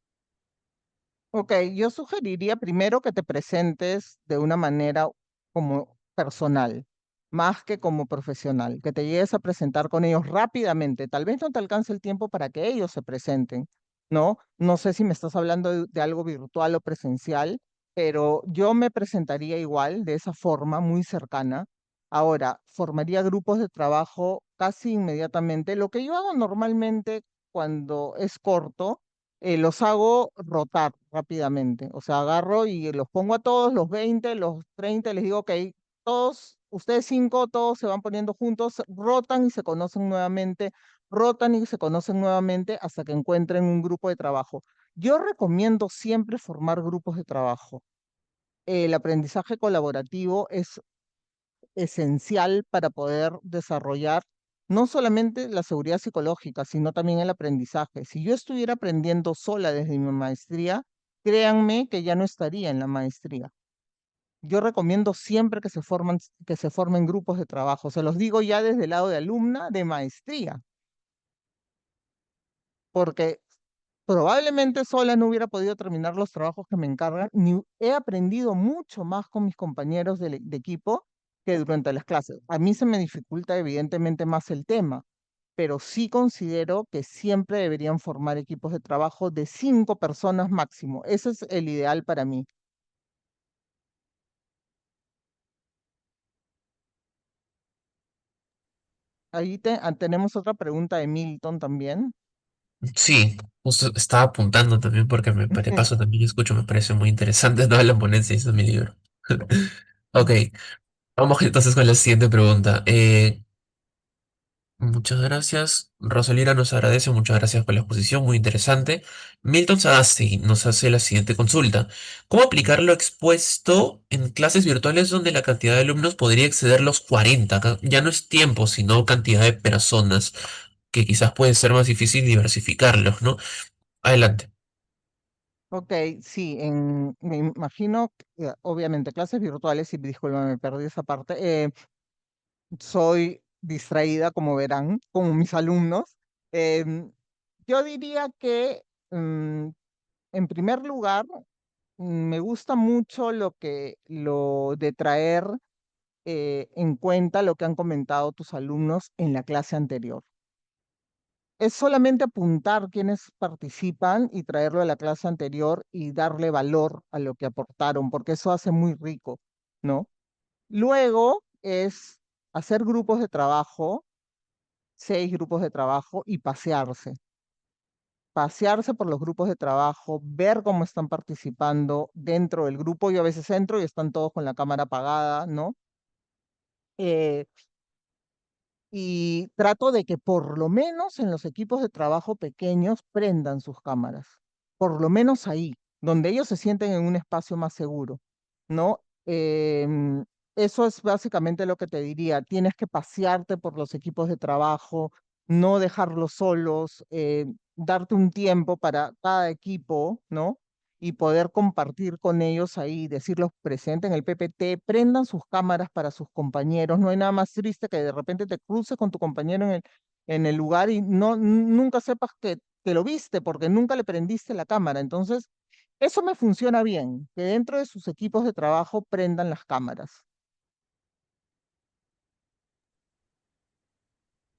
Speaker 2: Ok, yo sugeriría primero que te presentes de una manera como personal, más que como profesional, que te llegues a presentar con ellos rápidamente. Tal vez no te alcance el tiempo para que ellos se presenten, ¿no? No sé si me estás hablando de algo virtual o presencial, pero yo me presentaría igual, de esa forma, muy cercana. Ahora, formaría grupos de trabajo casi inmediatamente. Lo que yo hago normalmente cuando es corto, los hago rotar rápidamente. O sea, agarro y los pongo a todos, los 20, los 30, les digo, ok, todos, ustedes 5, todos se van poniendo juntos, rotan y se conocen nuevamente, rotan y se conocen nuevamente hasta que encuentren un grupo de trabajo. Yo recomiendo siempre formar grupos de trabajo. El aprendizaje colaborativo es esencial para poder desarrollar no solamente la seguridad psicológica, sino también el aprendizaje. Si yo estuviera aprendiendo sola desde mi maestría, créanme que ya no estaría en la maestría. Yo recomiendo siempre que se formen grupos de trabajo. Se los digo ya desde el lado de alumna de maestría, porque probablemente sola no hubiera podido terminar los trabajos que me encargan, ni he aprendido mucho más con mis compañeros de equipo que durante las clases. A mí se me dificulta evidentemente más el tema, pero sí considero que siempre deberían formar equipos de trabajo de 5 personas máximo. Ese es el ideal para mí. Tenemos otra pregunta de Milton también.
Speaker 1: Sí, justo estaba apuntando también porque de paso también escucho, me parece muy interesante toda la ponencia, hizo mi libro. Ok, vamos entonces con la siguiente pregunta. Muchas gracias. Rosalira nos agradece, muchas gracias por la exposición, muy interesante. Milton Sagasti nos hace la siguiente consulta. ¿Cómo aplicar lo expuesto en clases virtuales donde la cantidad de alumnos podría exceder los 40? Acá ya no es tiempo, sino cantidad de personas, que quizás puede ser más difícil diversificarlos, ¿no? Adelante.
Speaker 2: Ok, sí, me imagino, obviamente, clases virtuales, y disculpa, me perdí esa parte. Soy distraída, como verán, como mis alumnos. Em, yo diría que, en primer lugar, me gusta mucho lo de traer en cuenta lo que han comentado tus alumnos en la clase anterior. Es solamente apuntar quienes participan y traerlo a la clase anterior y darle valor a lo que aportaron, porque eso hace muy rico, ¿no? Luego es hacer grupos de trabajo, 6 grupos de trabajo y pasearse. Pasearse por los grupos de trabajo, ver cómo están participando dentro del grupo. Yo a veces entro y están todos con la cámara apagada, ¿no? Eh, y trato de que por lo menos en los equipos de trabajo pequeños prendan sus cámaras, por lo menos ahí, donde ellos se sienten en un espacio más seguro, ¿no? Eso es básicamente lo que te diría. Tienes que pasearte por los equipos de trabajo, no dejarlos solos, darte un tiempo para cada equipo, ¿no? Y poder compartir con ellos ahí, decirlos presenten el PPT, prendan sus cámaras para sus compañeros. No hay nada más triste que de repente te cruces con tu compañero en el lugar y nunca sepas que lo viste porque nunca le prendiste la cámara. Entonces, Eso me funciona bien, que dentro de sus equipos de trabajo prendan las cámaras.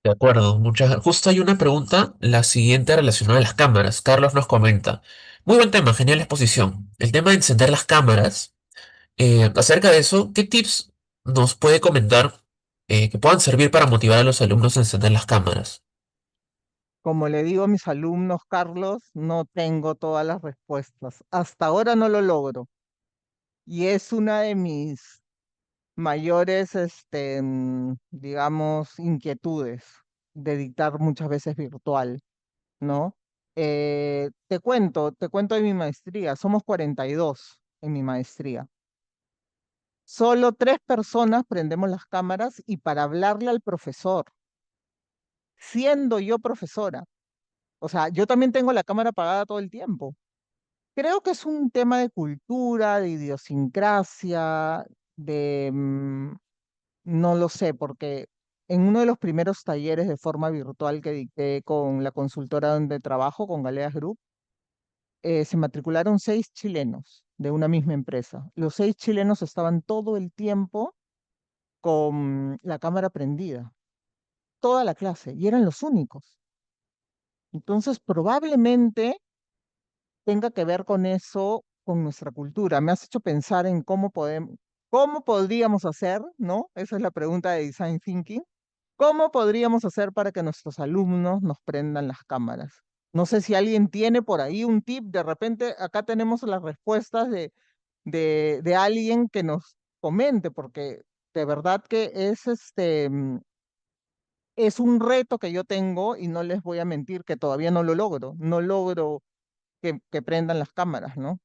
Speaker 1: De acuerdo, justo hay una pregunta, la siguiente relacionada a las cámaras. Carlos nos comenta. Muy buen tema, genial exposición. El tema de encender las cámaras. Acerca de eso, ¿qué tips nos puede comentar que puedan servir para motivar a los alumnos a encender las cámaras?
Speaker 2: Como le digo a mis alumnos, Carlos, no tengo todas las respuestas. Hasta ahora no lo logro. Y es una de mis mayores, digamos, inquietudes de dictar muchas veces virtual, ¿no? Te cuento de mi maestría. Somos 42 en mi maestría. Solo 3 personas prendemos las cámaras y para hablarle al profesor, siendo yo profesora. O sea, yo también tengo la cámara apagada todo el tiempo. Creo que es un tema de cultura, de idiosincrasia, no lo sé, porque en uno de los primeros talleres de forma virtual que dicté con la consultora donde trabajo, con Galeas Group, se matricularon 6 chilenos de una misma empresa. Los 6 chilenos estaban todo el tiempo con la cámara prendida, toda la clase, y eran los únicos. Entonces, probablemente tenga que ver con eso, con nuestra cultura. Me has hecho pensar en cómo podríamos hacer, ¿no? Esa es la pregunta de Design Thinking. ¿Cómo podríamos hacer para que nuestros alumnos nos prendan las cámaras? No sé si alguien tiene por ahí un tip. De repente acá tenemos las respuestas de alguien que nos comente, porque de verdad que es un reto que yo tengo y no les voy a mentir que todavía no lo logro. No logro que prendan las cámaras, ¿no?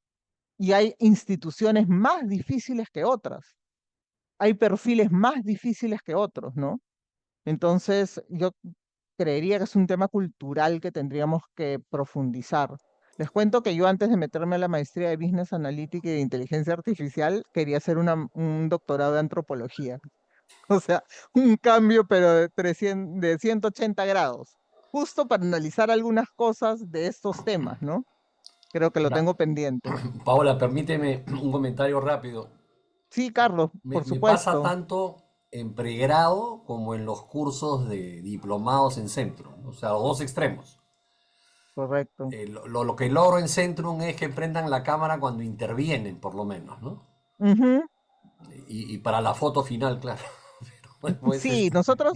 Speaker 2: Y hay instituciones más difíciles que otras. Hay perfiles más difíciles que otros, ¿no? Entonces, yo creería que es un tema cultural que tendríamos que profundizar. Les cuento que yo antes de meterme a la maestría de Business Analytics y de Inteligencia Artificial, quería hacer un doctorado de antropología. O sea, un cambio, pero de 180 grados, justo para analizar algunas cosas de estos temas, ¿no? Creo que lo
Speaker 3: Ahora,
Speaker 2: tengo pendiente.
Speaker 3: Paola, permíteme un comentario rápido.
Speaker 2: Sí, Carlos,
Speaker 3: Me,
Speaker 2: por
Speaker 3: me pasa
Speaker 2: supuesto,
Speaker 3: tanto en pregrado como en los cursos de diplomados en Centro, o sea, los dos extremos.
Speaker 2: correcto.
Speaker 3: Lo que logro en Centrum es que prendan la cámara cuando intervienen, por lo menos, ¿no?
Speaker 2: Ujú.
Speaker 3: Y para la foto final, claro. Pero, pues,
Speaker 2: Sí, nosotros,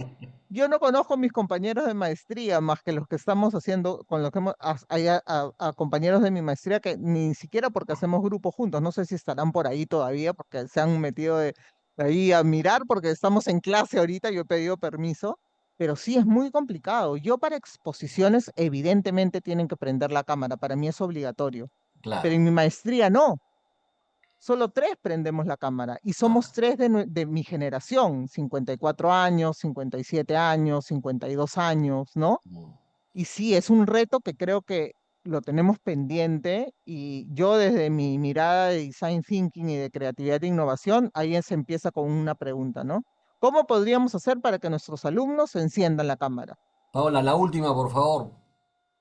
Speaker 2: yo no conozco a mis compañeros de maestría más que los que estamos haciendo, con los que hay a compañeros de mi maestría que ni siquiera porque hacemos grupos juntos, no sé si estarán por ahí todavía porque se han metido de ahí a mirar porque estamos en clase ahorita, yo he pedido permiso, pero sí es muy complicado. Yo para exposiciones evidentemente tienen que prender la cámara, para mí es obligatorio, pero
Speaker 3: claro.
Speaker 2: en mi maestría no. Solo 3 prendemos la cámara y somos
Speaker 3: Ah,
Speaker 2: 3 de mi generación, 54 años, 57 años, 52 años, ¿no?
Speaker 3: mm.
Speaker 2: Y sí, es un reto que creo que lo tenemos pendiente y yo desde mi mirada de design thinking y de creatividad e innovación, ahí se empieza con una pregunta, ¿no? ¿Cómo podríamos hacer para que nuestros alumnos enciendan la cámara?
Speaker 3: Paola, la última, por favor.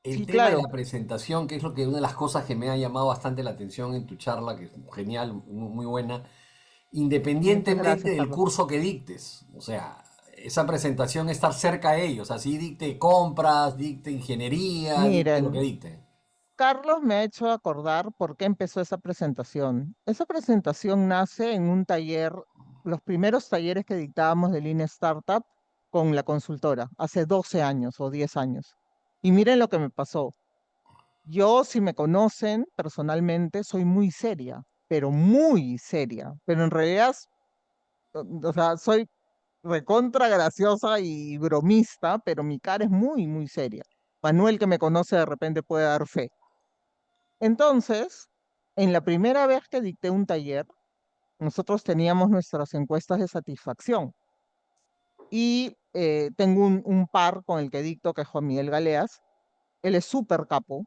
Speaker 3: El
Speaker 2: Sí,
Speaker 3: tema de
Speaker 2: claro,
Speaker 3: la presentación, que es lo que una de las cosas que me ha llamado bastante la atención en tu charla, que es genial, muy buena,
Speaker 2: muchas
Speaker 3: independientemente
Speaker 2: gracias,
Speaker 3: del
Speaker 2: Carlos.
Speaker 3: curso que dictes. O sea, esa presentación, estar cerca de ellos, así dicte compras, dicte ingeniería, dicte lo que
Speaker 2: Miren,
Speaker 3: dicte.
Speaker 2: Carlos me ha hecho acordar por qué empezó esa presentación. Esa presentación nace en un taller, los primeros talleres que dictábamos de Lean Startup con la consultora, hace 12 años o 10 años. Y miren lo que me pasó. Yo, si me conocen personalmente, soy muy seria, pero muy seria. Pero en realidad, o sea, soy recontra graciosa y bromista, pero mi cara es muy, muy seria. Manuel, que me conoce, de repente puede dar fe. Entonces, en la primera vez que dicté un taller, nosotros teníamos nuestras encuestas de satisfacción y tengo un par con el que dicto, que es Juan Miguel Galeas. Él es súper capo,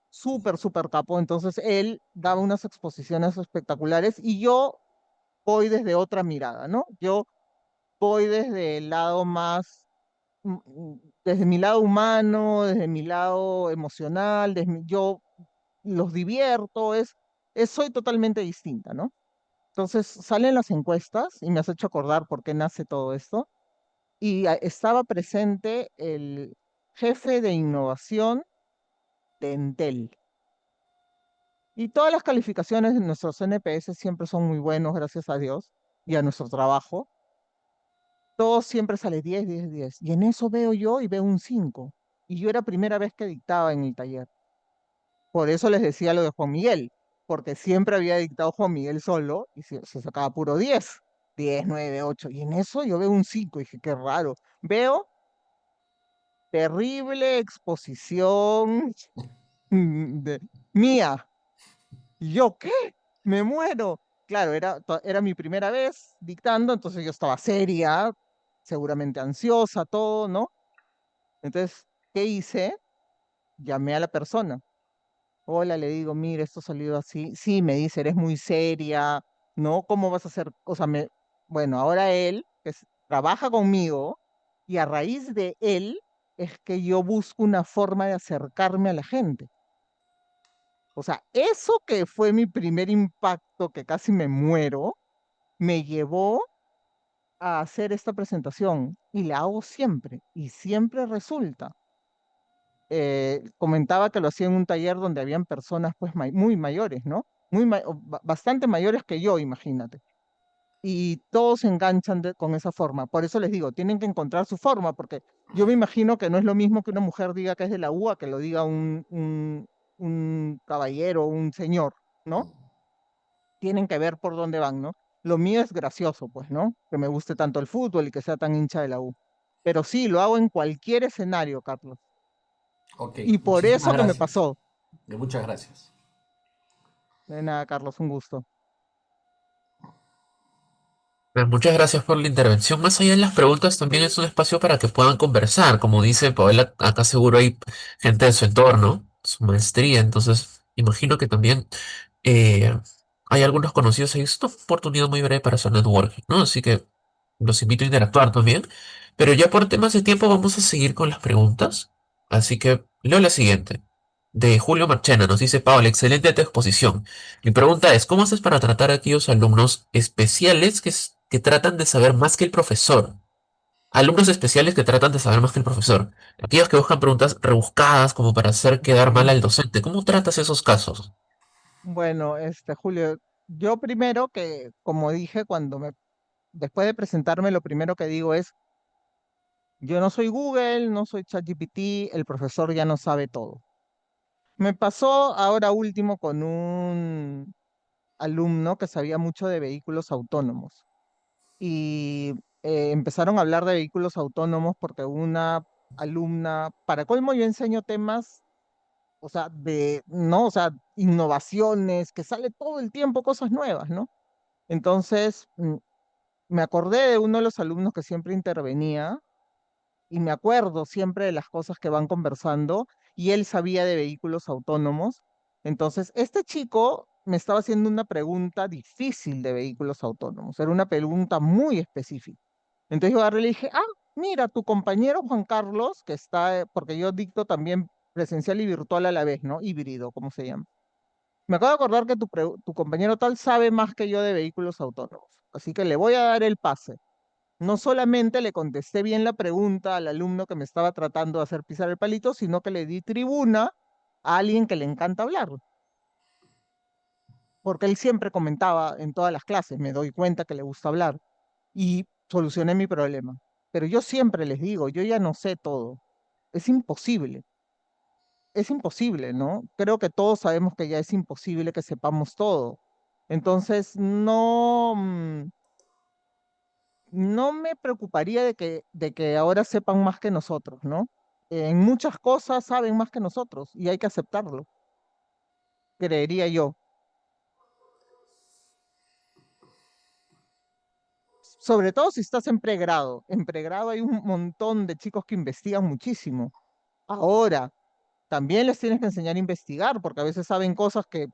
Speaker 2: súper, súper capo. Entonces, él daba unas exposiciones espectaculares y yo voy desde otra mirada, ¿no? Yo voy desde el lado más, desde mi lado humano, desde mi lado emocional, yo los divierto, soy totalmente distinta, ¿no? Entonces salen las encuestas y me has hecho acordar por qué nace todo esto. Y estaba presente el jefe de innovación de Entel. Y todas las calificaciones de nuestros NPS siempre son muy buenos, gracias a Dios, y a nuestro trabajo. Todo siempre sale 10, 10, 10. Y en eso veo yo y veo un 5. Y yo era primera vez que dictaba en el taller. Por eso les decía lo de Juan Miguel, porque siempre había dictado Juan Miguel solo y se sacaba puro 10, 10, 9, 8. Y en eso yo veo un 5 y dije, qué raro. Veo terrible exposición de, mía. ¿Y yo qué? Me muero. Claro, era mi primera vez dictando, entonces yo estaba seria, seguramente ansiosa, todo, ¿no? Entonces, ¿qué hice? Llamé a la persona. Hola, le digo, mira, esto ha salido así. Sí, me dice, eres muy seria, ¿no? ¿Cómo vas a hacer? O sea, bueno, ahora él trabaja conmigo y a raíz de él es que yo busco una forma de acercarme a la gente. O sea, eso que fue mi primer impacto, que casi me muero, me llevó a hacer esta presentación y la hago siempre y siempre resulta. Comentaba que lo hacía en un taller donde habían personas pues muy mayores, ¿no? Bastante mayores que yo, imagínate. Y todos se enganchan con esa forma. Por eso les digo, tienen que encontrar su forma, porque yo me imagino que no es lo mismo que una mujer diga que es de la UA que lo diga un caballero, un señor, ¿no? Tienen que ver por dónde van, ¿no? Lo mío es gracioso, pues, ¿no? Que me guste tanto el fútbol y que sea tan hincha de la U. Pero sí, lo hago en cualquier escenario, Carlos.
Speaker 3: Ok,
Speaker 2: Y por
Speaker 3: muchísimas
Speaker 2: eso que me
Speaker 3: gracias.
Speaker 2: pasó.
Speaker 3: Muchas gracias.
Speaker 2: De nada, Carlos, un gusto.
Speaker 1: Muchas gracias por la intervención. Más allá de las preguntas, también es un espacio para que puedan conversar. Como dice Paola, acá seguro hay gente de su entorno, su maestría, entonces imagino que también eh, hay algunos conocidos ahí. Es una oportunidad muy breve para hacer networking, ¿no? Así que los invito a interactuar también. Pero ya por temas de tiempo vamos a seguir con las preguntas. Así que leo la siguiente. De Julio Marchena nos dice, Paola, excelente tu exposición. Mi pregunta es, ¿cómo haces para tratar a aquellos alumnos especiales que tratan de saber más que el profesor? Alumnos especiales que tratan de saber más que el profesor. Aquellos que buscan preguntas rebuscadas como para hacer quedar mal al docente. ¿Cómo tratas esos casos?
Speaker 2: Bueno, Julio, yo primero que, como dije, después de presentarme, lo primero que digo es, yo no soy Google, no soy ChatGPT, el profesor ya no sabe todo. Me pasó ahora último con un alumno que sabía mucho de vehículos autónomos y empezaron a hablar de vehículos autónomos porque una alumna, para colmo yo enseño temas, o sea, ¿no? O sea, innovaciones, que sale todo el tiempo cosas nuevas, ¿no? Entonces, me acordé de uno de los alumnos que siempre intervenía y me acuerdo siempre de las cosas que van conversando y él sabía de vehículos autónomos. Entonces, este chico me estaba haciendo una pregunta difícil de vehículos autónomos, era una pregunta muy específica. Entonces yo agarré y le dije, ah, mira, tu compañero Juan Carlos, que está, porque yo dicto también presencial y virtual a la vez, ¿no? Híbrido, ¿cómo se llama? Me acabo de acordar que tu compañero tal sabe más que yo de vehículos autónomos, así que le voy a dar el pase. No solamente le contesté bien la pregunta al alumno que me estaba tratando de hacer pisar el palito, sino que le di tribuna a alguien que le encanta hablar, porque él siempre comentaba en todas las clases, me doy cuenta que le gusta hablar y solucioné mi problema. Pero yo siempre les digo, yo ya no sé todo. Es imposible, es imposible, ¿no? Creo que todos sabemos que ya es imposible que sepamos todo. Entonces, no, no me preocuparía de que ahora sepan más que nosotros, ¿no? En muchas cosas saben más que nosotros y hay que aceptarlo, creería yo. Sobre todo si estás en pregrado. En pregrado hay un montón de chicos que investigan muchísimo. Ahora, también les tienes que enseñar a investigar, porque a veces saben cosas que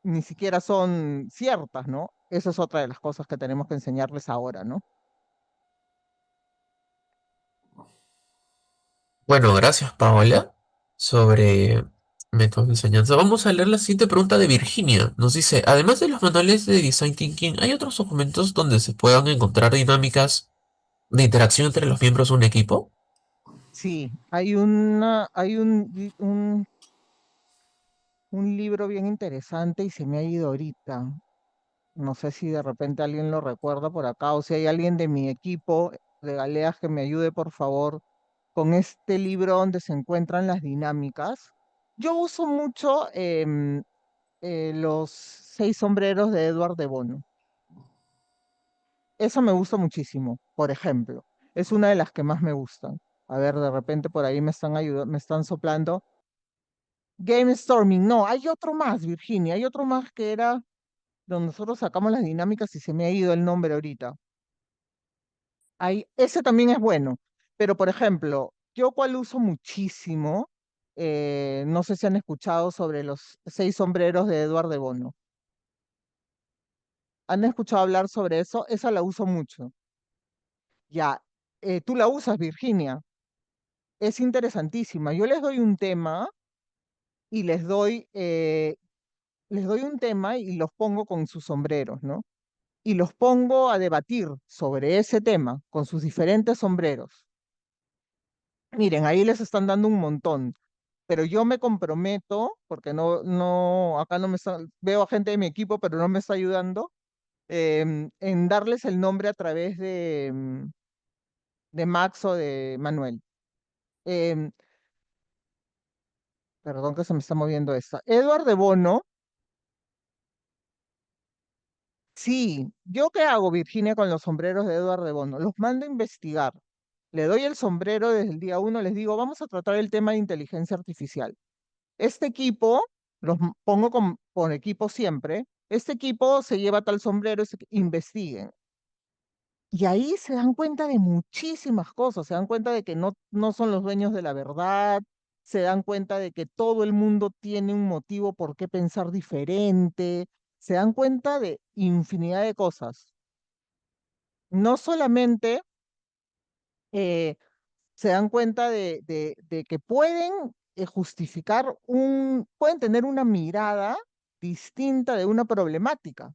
Speaker 2: ni siquiera son ciertas, ¿no? Esa es otra de las cosas que tenemos que enseñarles ahora, ¿no?
Speaker 1: Bueno, gracias, Paola, sobre Métodos de enseñanza. Vamos a leer la siguiente pregunta de Virginia. Nos dice, además de los manuales de Design Thinking, ¿hay otros documentos donde se puedan encontrar dinámicas de interacción entre los miembros de un equipo?
Speaker 2: Sí, hay un libro bien interesante y se me ha ido ahorita. No sé si de repente alguien lo recuerda por acá o si hay alguien de mi equipo de Galeas que me ayude, por favor, con este libro donde se encuentran las dinámicas. Yo uso mucho los seis sombreros de Edward de Bono. Eso me gusta muchísimo, por ejemplo. Es una de las que más me gustan. A ver, de repente por ahí me están ayudando, me están soplando. Game Storming, no, hay otro más, Virginia, hay otro más que era donde nosotros sacamos las dinámicas y se me ha ido el nombre ahorita. Ese también es bueno, pero por ejemplo, yo cual uso muchísimo, no sé si han escuchado sobre los seis sombreros de Edward de Bono. ¿Han escuchado hablar sobre eso? Esa la uso mucho. Ya, tú la usas, Virginia. Es interesantísima. Yo les doy un tema y les doy un tema y los pongo con sus sombreros, ¿no? Y los pongo a debatir sobre ese tema con sus diferentes sombreros. Miren, ahí les están dando un montón, pero yo me comprometo, porque acá no me está, veo a gente de mi equipo, pero no me está ayudando, en darles el nombre a través de Max o de Manuel. Em, Perdón que se me está moviendo esta. Edward de Bono, sí, ¿yo qué hago, Virginia, con los sombreros de Edward de Bono? Los mando a investigar. Le doy el sombrero desde el día uno, les digo, vamos a tratar el tema de inteligencia artificial. Este equipo, pongo con equipo siempre, este equipo se lleva tal sombrero, investiguen. Y ahí se dan cuenta de muchísimas cosas, se dan cuenta de que no son los dueños de la verdad, se dan cuenta de que todo el mundo tiene un motivo por qué pensar diferente, se dan cuenta de infinidad de cosas. No solamente eh, se dan cuenta de que pueden justificar pueden tener una mirada distinta de una problemática,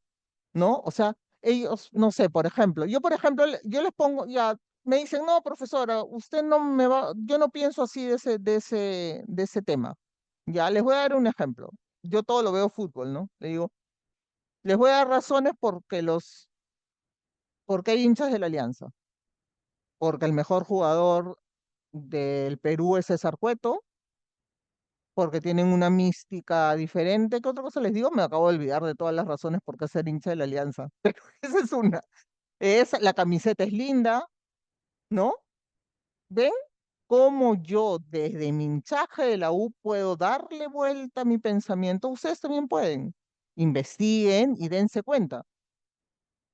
Speaker 2: ¿no? O sea, ellos, no sé, por ejemplo, yo por ejemplo, yo les pongo, ya, me dicen, no, profesora, usted no me va, yo no pienso así de ese tema. Ya, les voy a dar un ejemplo. Yo todo lo veo fútbol, ¿no? Le digo, les voy a dar razones porque hay hinchas de la Alianza. Porque el mejor jugador del Perú es César Cueto, porque tienen una mística diferente. ¿Qué otra cosa les digo? Me acabo de olvidar de todas las razones por qué ser hincha de la Alianza. Pero esa es una. La camiseta es linda, ¿no? ¿Ven cómo yo desde mi hinchaje de la U puedo darle vuelta a mi pensamiento? Ustedes también pueden. Investiguen y dense cuenta.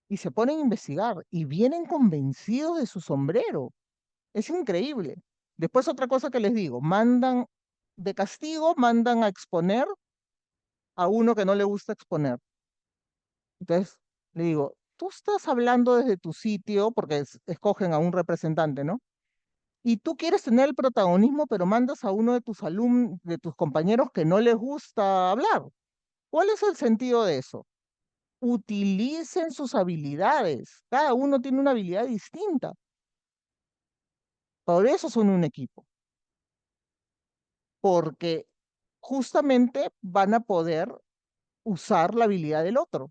Speaker 2: Y se ponen a investigar y vienen convencidos de su sombrero. Es increíble. Después otra cosa que les digo, de castigo, mandan a exponer a uno que no le gusta exponer. Entonces, le digo, tú estás hablando desde tu sitio, porque escogen a un representante, ¿no? Y tú quieres tener el protagonismo, pero mandas a uno de tus alumnos, de tus compañeros que no les gusta hablar. ¿Cuál es el sentido de eso? Utilicen sus habilidades. Cada uno tiene una habilidad distinta. Por eso son un equipo. Porque justamente van a poder usar la habilidad del otro.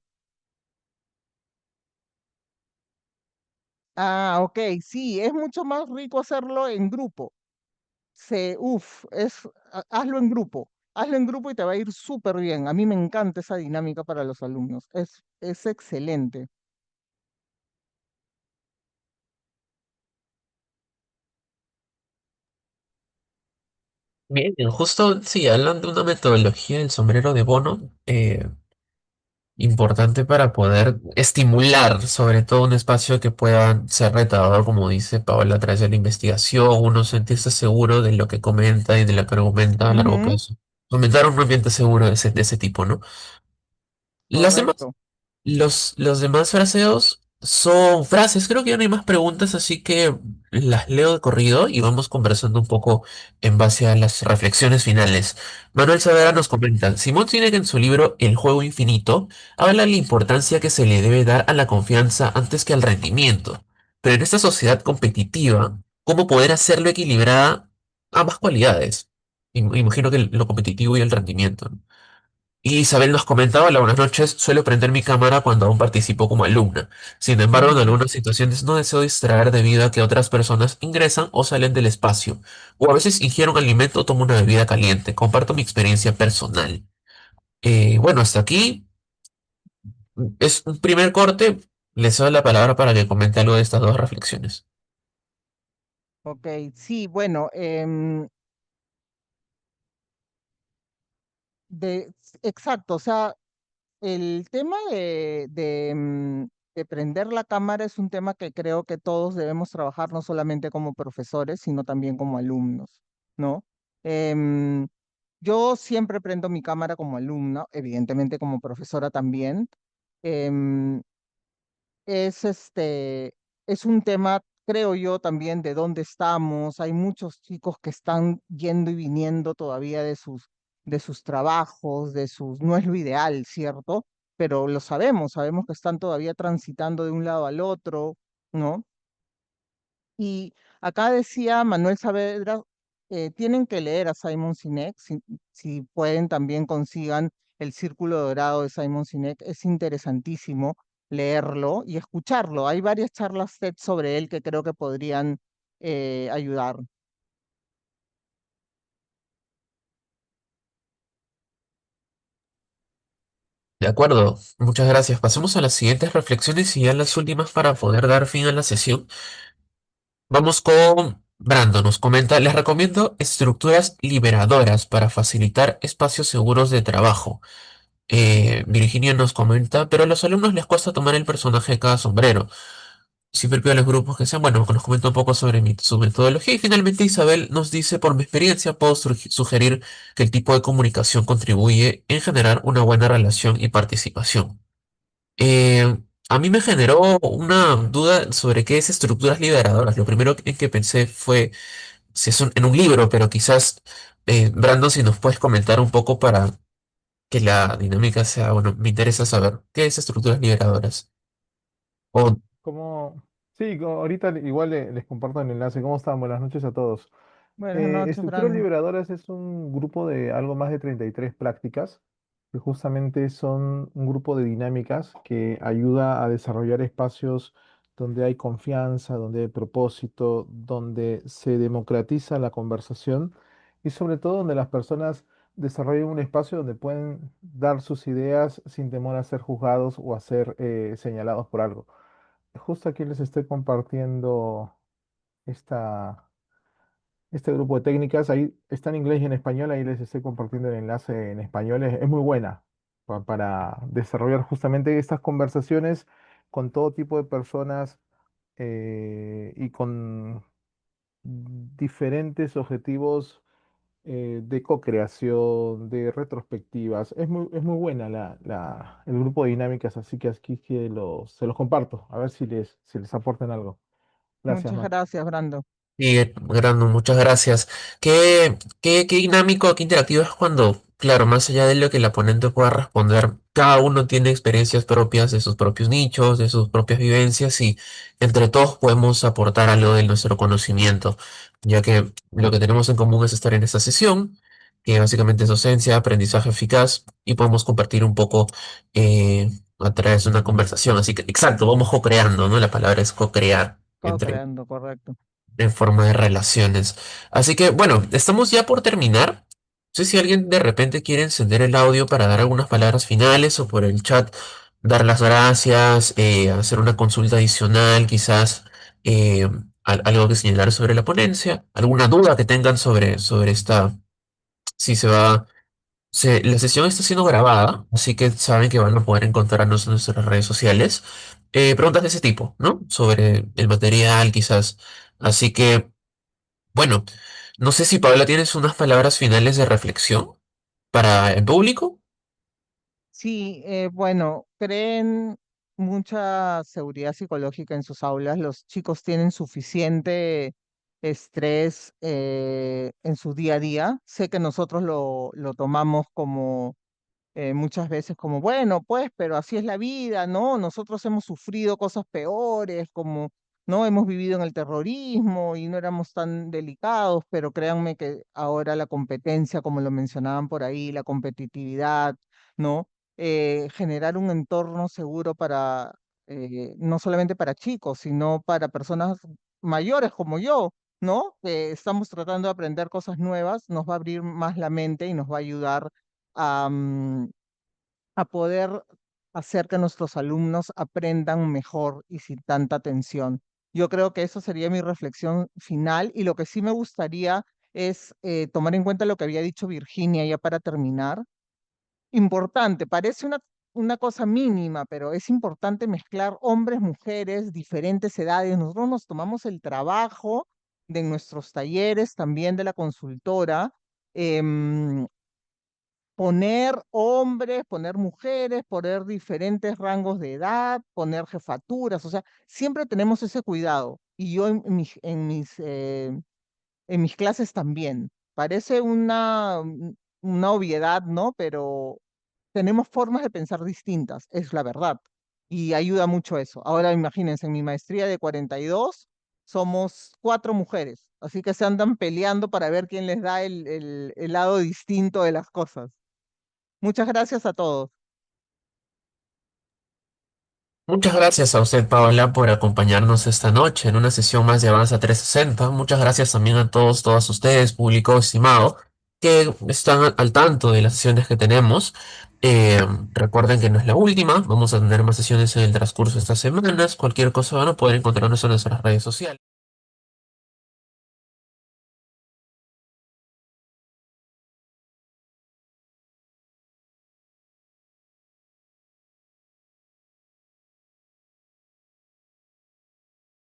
Speaker 2: Ah, ok, sí, es mucho más rico hacerlo en grupo. Hazlo en grupo y te va a ir súper bien. A mí me encanta esa dinámica para los alumnos. Es excelente.
Speaker 1: Bien, justo, sí, hablan de una metodología del sombrero de Bono, importante para poder estimular sobre todo un espacio que pueda ser retador, como dice Paola, a través de la investigación, uno sentirse seguro de lo que comenta y de lo que argumenta a largo
Speaker 2: Ujú,
Speaker 1: plazo. Fomentar un ambiente seguro de ese tipo, ¿no? Las demás,
Speaker 2: correcto.
Speaker 1: los demás fraseos. Son frases, creo que ya no hay más preguntas, así que las leo de corrido y vamos conversando un poco en base a las reflexiones finales. Manuel Saavedra nos comenta, Simón Sinek en su libro El juego infinito habla de la importancia que se le debe dar a la confianza antes que al rendimiento. Pero en esta sociedad competitiva, ¿cómo poder hacerlo equilibrada ambas cualidades? Imagino que lo competitivo y el rendimiento, ¿no? Y Isabel nos comentaba, hola, buenas noches, suelo prender mi cámara cuando aún participo como alumna. Sin embargo, en algunas situaciones no deseo distraer debido a que otras personas ingresan o salen del espacio. O a veces ingiero un alimento o tomo una bebida caliente. Comparto mi experiencia personal. Bueno, hasta aquí es un primer corte. Les doy la palabra para que comente algo de estas dos reflexiones.
Speaker 2: Ok, sí, bueno, exacto, o sea, el tema de prender la cámara es un tema que creo que todos debemos trabajar, no solamente como profesores, sino también como alumnos, ¿no? Em, yo siempre prendo mi cámara como alumna, evidentemente como profesora también. Em, es es un tema, creo yo, también de dónde estamos. Hay muchos chicos que están yendo y viniendo todavía de sus trabajos, no es lo ideal, ¿cierto? Pero lo sabemos, sabemos que están todavía transitando de un lado al otro, ¿no? Y acá decía Manuel Saavedra, tienen que leer a Simon Sinek, si pueden también consigan El Círculo Dorado de Simon Sinek, es interesantísimo leerlo y escucharlo. Hay varias charlas TED sobre él que creo que podrían ayudar.
Speaker 1: De acuerdo, muchas gracias. Pasemos a las siguientes reflexiones y ya las últimas para poder dar fin a la sesión. Vamos con Brando, nos comenta, les recomiendo estructuras liberadoras para facilitar espacios seguros de trabajo. Virginia nos comenta, pero a los alumnos les cuesta tomar el personaje de cada sombrero. Siempre pido a los grupos que sean, bueno, que nos comenta un poco sobre su metodología. Y finalmente Isabel nos dice, por mi experiencia puedo sugerir que el tipo de comunicación contribuye en generar una buena relación y participación. A mí me generó una duda sobre qué es estructuras liberadoras. Lo primero en que pensé fue si es en un libro, pero quizás, Brandon, si nos puedes comentar un poco para que la dinámica sea, bueno, me interesa saber qué es estructuras liberadoras. O,
Speaker 4: Como, sí, ahorita igual les comparto el enlace. ¿Cómo están? Buenas noches a todos.
Speaker 2: Buenas noches,
Speaker 4: Estructuras
Speaker 2: Brandon.
Speaker 4: Liberadoras es un grupo de algo más de 33 prácticas, que justamente son un grupo de dinámicas que ayuda a desarrollar espacios donde hay confianza, donde hay propósito, donde se democratiza la conversación y sobre todo donde las personas desarrollan un espacio donde pueden dar sus ideas sin temor a ser juzgados o a ser señalados por algo. Justo aquí les estoy compartiendo esta, este grupo de técnicas. Ahí está en inglés y en español. Ahí les estoy compartiendo el enlace en español. Es muy buena para desarrollar justamente estas conversaciones con todo tipo de personas y con diferentes objetivos de co-creación, de retrospectivas. Es muy buena el grupo de dinámicas, así que aquí que se los comparto, a ver si les aportan algo. Gracias,
Speaker 2: Muchas
Speaker 4: Mar.
Speaker 2: gracias, Brandon.
Speaker 1: y, Brandon, muchas gracias. Qué dinámico, qué interactivo es cuando, claro, más allá de lo que el oponente pueda responder, cada uno tiene experiencias propias de sus propios nichos, de sus propias vivencias y entre todos podemos aportar algo de nuestro conocimiento, ya que lo que tenemos en común es estar en esta sesión, que básicamente es docencia, aprendizaje eficaz y podemos compartir un poco eh, a través de una conversación. Así que, exacto, vamos co-creando, ¿no? La palabra es co-crear entre
Speaker 2: Co-creando, correcto.
Speaker 1: en forma de relaciones. Así que, bueno, estamos ya por terminar. No sé si alguien de repente quiere encender el audio para dar algunas palabras finales o por el chat dar las gracias, hacer una consulta adicional, quizás eh, algo que señalar sobre la ponencia, alguna duda que tengan sobre esta, si se va, la sesión está siendo grabada, así que saben que van a poder encontrarnos en nuestras redes sociales. Preguntas de ese tipo, ¿no? Sobre el material, quizás. Así que... Bueno, no sé si Paula tienes unas palabras finales de reflexión para el público.
Speaker 2: Sí, bueno, creen. mucha seguridad psicológica en sus aulas. Los chicos tienen suficiente estrés en su día a día. Sé que nosotros lo tomamos como muchas veces como, bueno, pues, pero así es la vida, ¿no? Nosotros hemos sufrido cosas peores, como, ¿no? Hemos vivido en el terrorismo y no éramos tan delicados, pero créanme que ahora la competencia, como lo mencionaban por ahí, la competitividad, ¿no? Generar un entorno seguro para, no solamente para chicos, sino para personas mayores como yo. ¿No? Que estamos tratando de aprender cosas nuevas, nos va a abrir más la mente y nos va a ayudar a, a poder hacer que nuestros alumnos aprendan mejor y sin tanta tensión. Yo creo que eso sería mi reflexión final y lo que sí me gustaría es tomar en cuenta lo que había dicho Virginia ya para terminar. Importante, parece una cosa mínima, pero es importante mezclar hombres, mujeres, diferentes edades. Nosotros nos tomamos el trabajo de nuestros talleres, también de la consultora, em, poner hombres, poner mujeres, poner diferentes rangos de edad, poner jefaturas, o sea, siempre tenemos ese cuidado. Y yo en mis clases también. Parece una obviedad, ¿no? Pero tenemos formas de pensar distintas, es la verdad. Y ayuda mucho eso. Ahora imagínense, en mi maestría de 42 somos 4 mujeres, así que se andan peleando para ver quién les da el lado distinto de las cosas. Muchas gracias a todos.
Speaker 1: Muchas gracias a usted, Paola, por acompañarnos esta noche en una sesión más de Avanza 360. Muchas gracias también a todos, todas ustedes, público estimado, que están al tanto de las sesiones que tenemos. Recuerden que no es la última, vamos a tener más sesiones en el transcurso de estas semanas. Cualquier cosa van a poder encontrarnos en nuestras redes sociales.